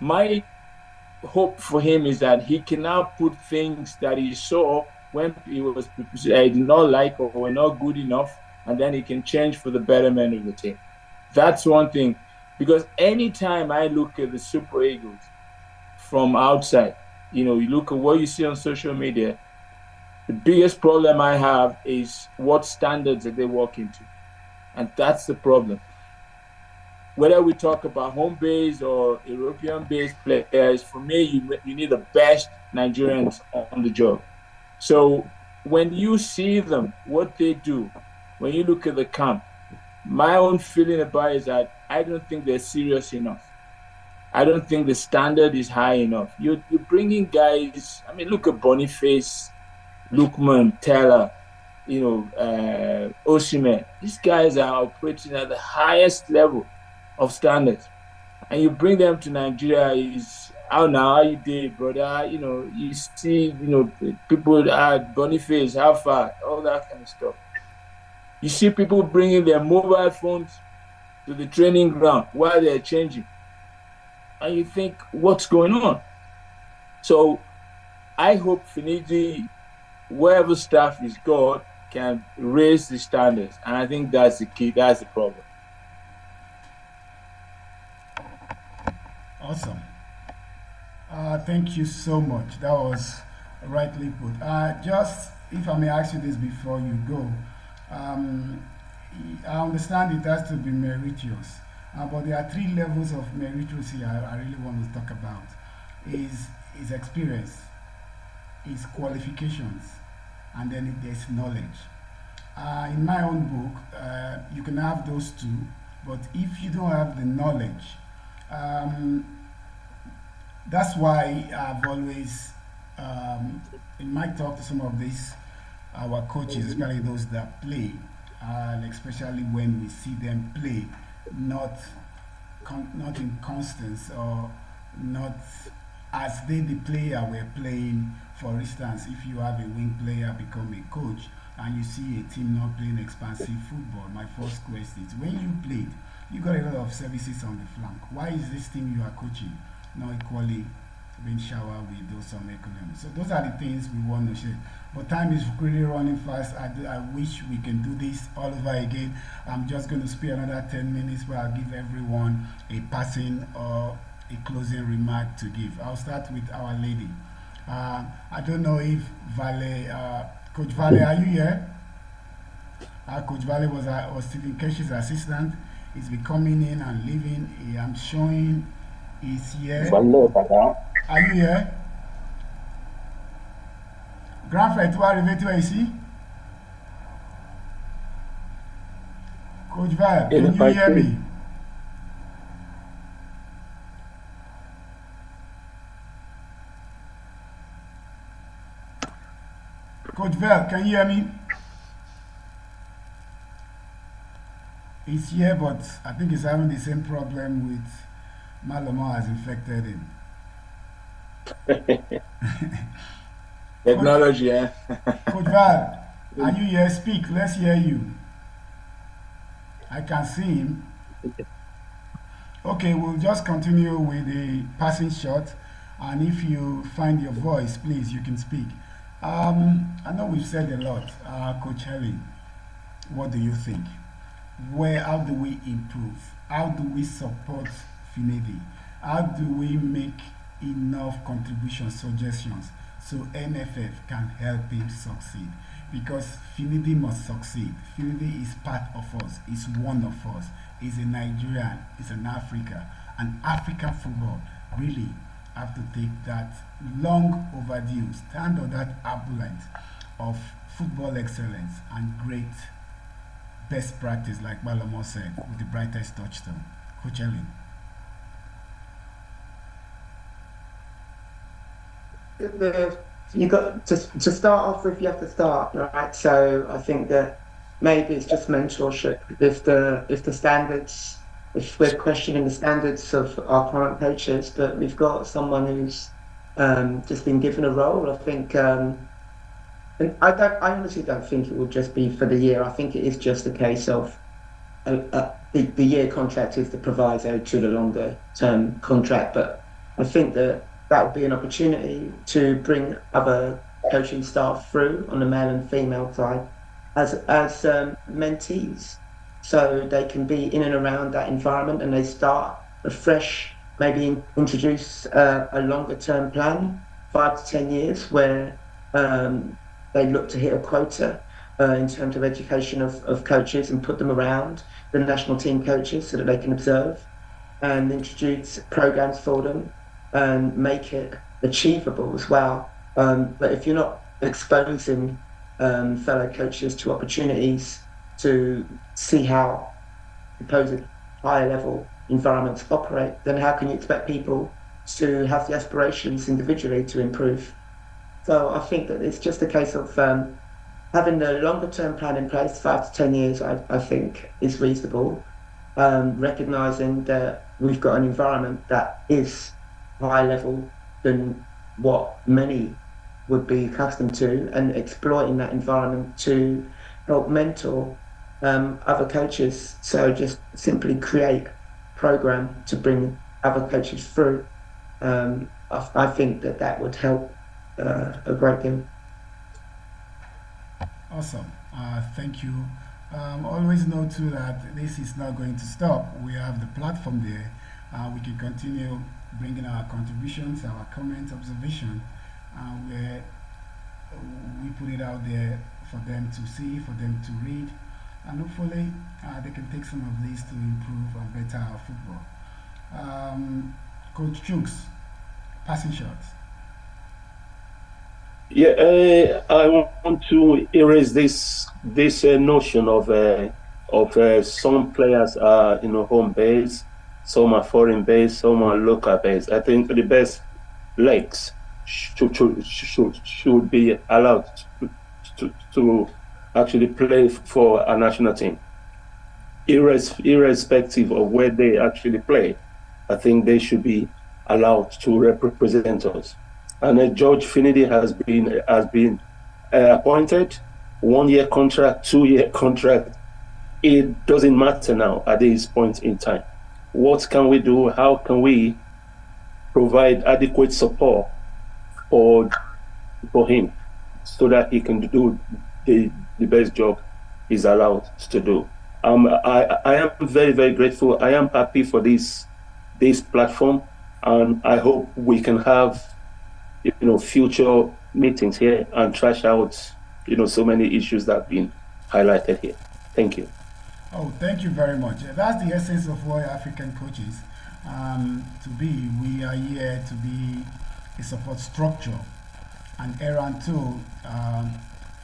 [SPEAKER 8] My hope for him is that he can now put things that he saw when he was did not like or were not good enough, and then he can change for the betterment of the team. That's one thing, because anytime I look at the Super Eagles from outside, you look at what you see on social media, the biggest problem I have is what standards that they walk into. And that's the problem. Whether we talk about home-based or European-based players, for me, you need the best Nigerians on the job. So when you see them, what they do, when you look at the camp, my own feeling about it is that I don't think they're serious enough. I don't think the standard is high enough. You're bringing guys, look at Boniface, Lukman, Taylor, Osimhen. These guys are operating at the highest level of standards. And you bring them to Nigeria, is how you did, brother? You see, people at Boniface, how far, all that kind of stuff. You see people bringing their mobile phones to the training ground while they're changing. And you think, what's going on? So I hope Finidi, wherever staff is got, can raise the standards. And I think that's the key, that's the problem.
[SPEAKER 2] Awesome. Thank you so much. That was rightly put. Just, if I may ask you this before you go, I understand it has to be meritorious, but there are three levels of meritocracy I really want to talk about. Is experience, is qualifications, and then there's knowledge. In my own book, you can have those two, but if you don't have the knowledge, that's why I've always, in my talk to some of these, our coaches, especially those that play, and especially when we see them play, not in constance or not as they, the player, were playing. For instance, if you have a wing player become a coach and you see a team not playing expansive football, my first question is, when you played, you got a lot of services on the flank. Why is this team you are coaching not equally being showered with those some economies? So those are the things we want to share. But time is really running fast. I wish we can do this all over again. I'm just going to spare another 10 minutes where I'll give everyone a passing or a closing remark to give. I'll start with our lady. I don't know if Vale, Coach Vale, are you here? Coach Vale was Stephen Kesh's assistant. He's been coming in and leaving. I'm showing he's here. Are you here? Grand frère, tu vas arriver toi ici? Coach Val, can you hear me? Coach Val, can you hear me? He's here, but I think he's having the same problem with Maloma has infected him.
[SPEAKER 8] Technology, eh?
[SPEAKER 2] Coach Val, are you here? Speak. Let's hear you. I can see him. Okay, we'll just continue with the passing shot. And if you find your voice, please, you can speak. I know we've said a lot. Coach Helen, what do you think? How do we improve? How do we support Finidi? How do we make enough contributions, suggestions, so NFF can help him succeed? Because Finidi must succeed. Finidi is part of us, is one of us, is a Nigerian, is an Africa. And African football really have to take that long overdue, stand on that ambulance of football excellence and great best practice, like Malamo said, with the brightest touchstone. Coach Ellen.
[SPEAKER 5] You got to start off with. You have to start, right? So I think that maybe it's just mentorship. If the standards, if we're questioning the standards of our current coaches, but we've got someone who's just been given a role, I think. And I honestly don't think it will just be for the year. I think it is just a case of the year contract is the proviso to the longer term contract. But I think that would be an opportunity to bring other coaching staff through on the male and female side as mentees, so they can be in and around that environment and they start afresh. Maybe introduce a longer term plan, 5 to 10 years, where they look to hit a quota in terms of education of coaches and put them around the national team coaches so that they can observe and introduce programs for them and make it achievable as well. But if you're not exposing fellow coaches to opportunities to see how supposed higher level environments operate, then how can you expect people to have the aspirations individually to improve? So I think that it's just a case of having the longer term plan in place, 5 to 10 years, I think is reasonable. Recognizing that we've got an environment that is higher level than what many would be accustomed to, and exploiting that environment to help mentor other coaches. So just simply create a program to bring other coaches through. I think that would help a great deal.
[SPEAKER 2] Awesome. Thank you. Always know too that this is not going to stop. We have the platform there. We can continue bringing our contributions, our comments, observation, where we put it out there for them to see, for them to read, and hopefully they can take some of these to improve and better our football. Coach Chooks, passing shots.
[SPEAKER 6] Yeah, I want to erase this notion of some players are home base, some are foreign base, some are local base. I think the best legs should be allowed to actually play for a national team, irrespective of where they actually play. I think they should be allowed to represent us. And George Finidi has been appointed. 1 year contract, 2 year contract. It doesn't matter now at this point in time. What can we do? How can we provide adequate support for him so that he can do the best job he's allowed to do? I am very, very grateful. I am happy for this platform, and I hope we can have future meetings here and trash out so many issues that have been highlighted here. Thank you.
[SPEAKER 2] Oh, thank you very much. That's the essence of what African coaches to be. We are here to be a support structure, an errand tool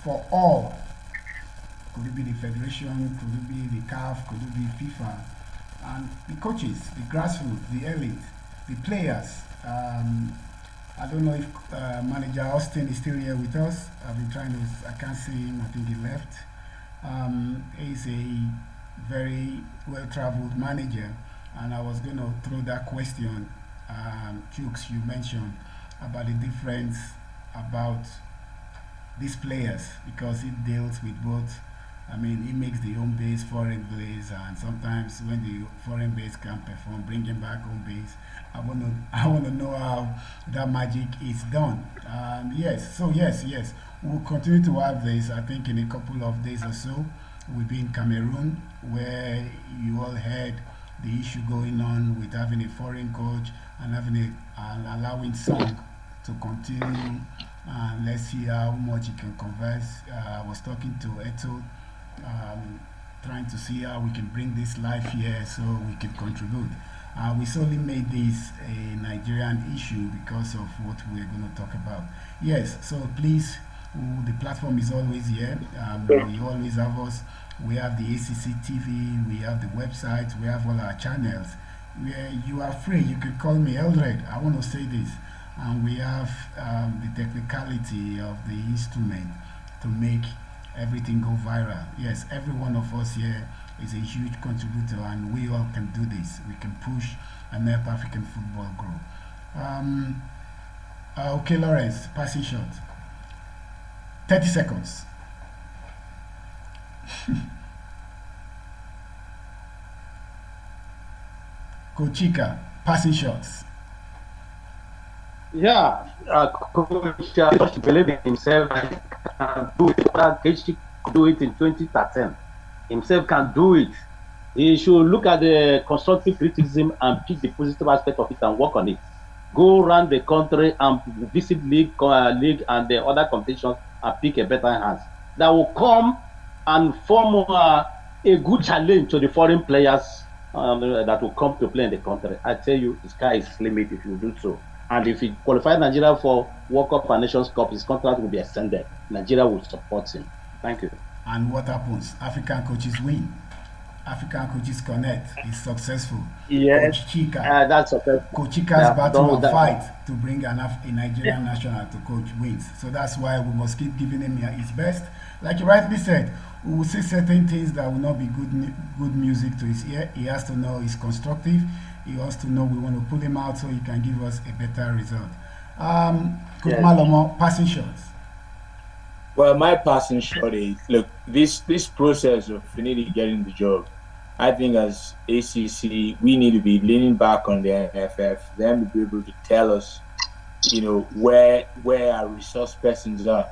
[SPEAKER 2] for all. Could it be the federation? Could it be the CAF? Could it be FIFA? And the coaches, the grassroots, the elite, the players. I don't know if manager Austin is still here with us. I've been trying to, I can't see him, I think he left. He's a very well-traveled manager, and I was going to throw that question, Chooks, you mentioned about the difference about these players, because it deals with both. I mean, it makes the home base foreign base, and sometimes when the foreign base can't perform, bring him back home base. I want to know how that magic is done. Yes, we'll continue to have this. I think in a couple of days or so, we'll be in Cameroon, where you all heard the issue going on with having a foreign coach and having allowing Song to continue. Let's see how much he can converse. I was talking to Eto, trying to see how we can bring this life here so we can contribute. We solely made this a Nigerian issue because of what we're going to talk about. Yes, so please, the platform is always here. You always have us. We have the ACC TV, we have the website, we have all our channels. Where you are free, you can call me Eldred. I want to say this. And we have the technicality of the instrument to make everything go viral. Yes, every one of us here is a huge contributor, and we all can do this. We can push and help African football grow. Okay, Lawrence, passing shot. 30 seconds. Kochika, passing shots.
[SPEAKER 10] Yeah, Coach just believe in himself and can do it. Kechi could do it in 2013. Himself can do it. He should look at the constructive criticism and pick the positive aspect of it and work on it. Go around the country and visit league and the other competitions and pick a better hand that will come and form a good challenge to the foreign players that will come to play in the country. I tell you, the sky is the limit if you do so. And if he qualifies Nigeria for World Cup and Nations Cup, his contract will be extended. Nigeria will support him. Thank you.
[SPEAKER 2] And what happens? African coaches win. African coaches connect. He's successful.
[SPEAKER 10] Yes,
[SPEAKER 2] Coach Chika.
[SPEAKER 10] that's okay.
[SPEAKER 2] Coach Chika's battle and fight to bring a Nigerian national to coach wins. So that's why we must keep giving him his best. Like you rightly said, we will say certain things that will not be good music to his ear. He has to know it's constructive. He has to know we want to pull him out so he can give us a better result. Coach Malomo, passing shots.
[SPEAKER 8] Well, my passing shot is, look, this process of Finidi getting the job, I think as ACC, we need to be leaning back on the NFF, them to be able to tell us, you know, where our resource persons are.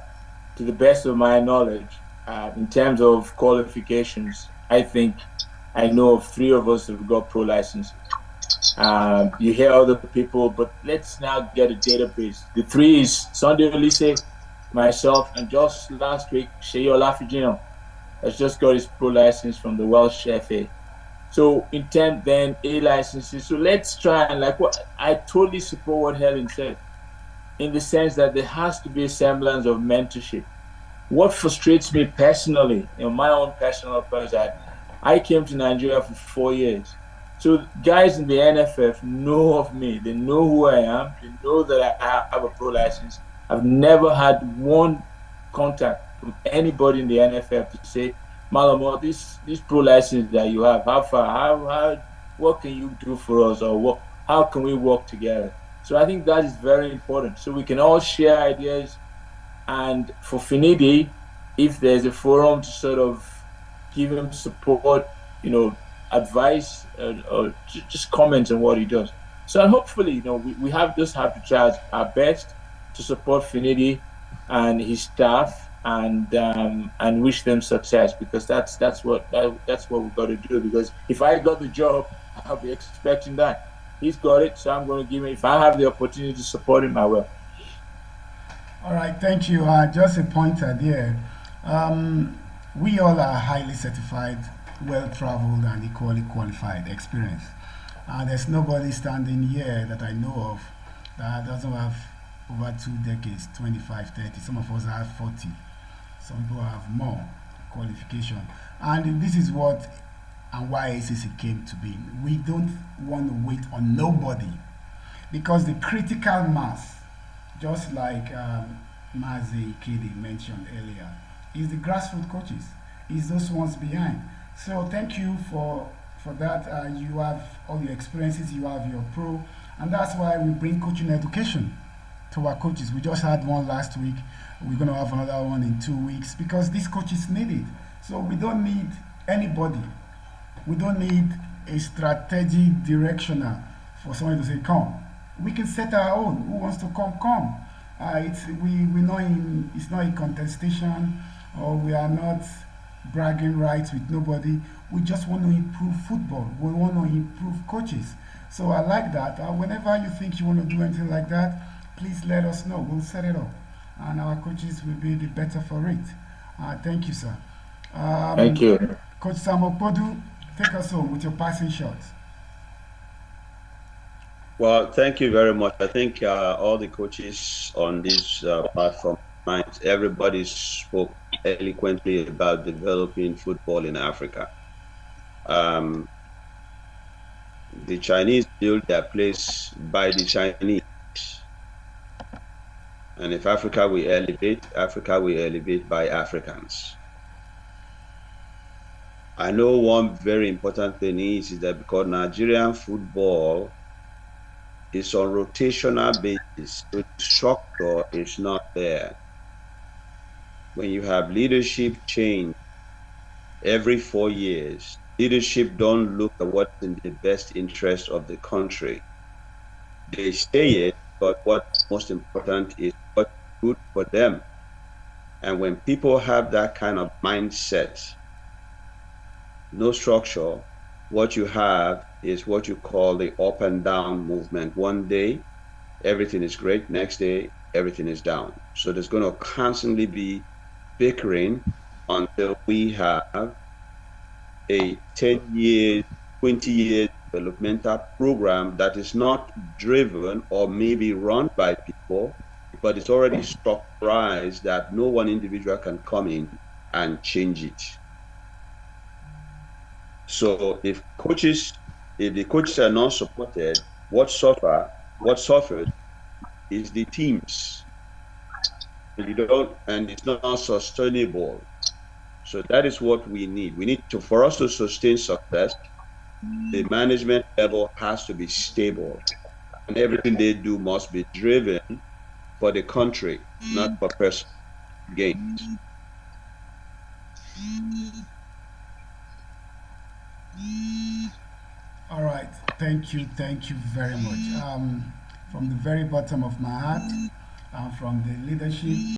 [SPEAKER 8] To the best of my knowledge, in terms of qualifications, I think I know of 3 of us who've got pro licenses. You hear other people, but let's now get a database. The 3 is Sunday Olise, myself, and just last week, Sheyi Olafijino has just got his pro license from the Welsh FA. So in terms then A licenses. So let's try and I totally support what Helen said, in the sense that there has to be a semblance of mentorship. What frustrates me personally, my own personal approach, that I came to Nigeria for 4 years. So guys in the NFF know of me. They know who I am. They know that I have a pro license. I've never had one contact from anybody in the NFF to say, Malamo, this pro license that you have, how far, what can you do for us, or how can we work together? So I think that is very important. So we can all share ideas, and for Finidi, if there's a forum to sort of give him support, advice, or just comments on what he does. So hopefully, we just have to try our best to support Finidi and his staff, and wish them success, because that's what we've got to do. Because if I got the job, I'll be expecting that. He's got it, so I'm going to give him. If I have the opportunity to support him, I will.
[SPEAKER 2] All right, thank you. Just a pointer there. We all are highly certified, well-traveled, and equally qualified, experienced. There's nobody standing here that I know of that doesn't have over 2 decades, 25, 30. Some of us have 40. Some people have more qualification. And this is what and why ACC came to be. We don't want to wait on nobody, because the critical mass, just like Mazi Kidi mentioned earlier, is the grassroots coaches, is those ones behind. So thank you for that. You have all your experiences, you have your pro, and that's why we bring coaching education to our coaches. We just had one last week. We're going to have another one in 2 weeks, because these coaches need it. So we don't need anybody. We don't need a strategic directional for somebody to say, come. We can set our own. Who wants to come, come. We know it's not a contestation, or we are not bragging rights with nobody. We just want to improve football. We want to improve coaches. So I like that. Whenever you think you want to do anything like that, please let us know. We'll set it up, and our coaches will be the better for it. Thank you, sir.
[SPEAKER 8] Thank you.
[SPEAKER 2] Coach Sam Okpodu, take us home with your passing shots.
[SPEAKER 3] Well, thank you very much. I think all the coaches on this platform, everybody spoke eloquently about developing football in Africa. The Chinese built their place by the Chinese. And if Africa will elevate by Africans. I know one very important thing is that because Nigerian football is on rotational basis, so the structure is not there. When you have leadership change every 4 years, leadership don't look at what's in the best interest of the country. They say it, but what's most important is what's good for them. And when people have that kind of mindset, no structure, what you have is what you call the up and down movement. One day, everything is great. Next day, everything is down. So there's going to constantly be bickering until we have a 10-year, 20-year developmental program that is not driven or maybe run by people, but it's already structured that no one individual can come in and change it. So if the coaches are not supported, what suffers is the teams. And it's not sustainable. So that is what we need. We need to, for us to sustain success, the management level has to be stable. And everything they do must be driven for the country, not for personal gains.
[SPEAKER 2] All right, thank you very much. From the very bottom of my heart, from the leadership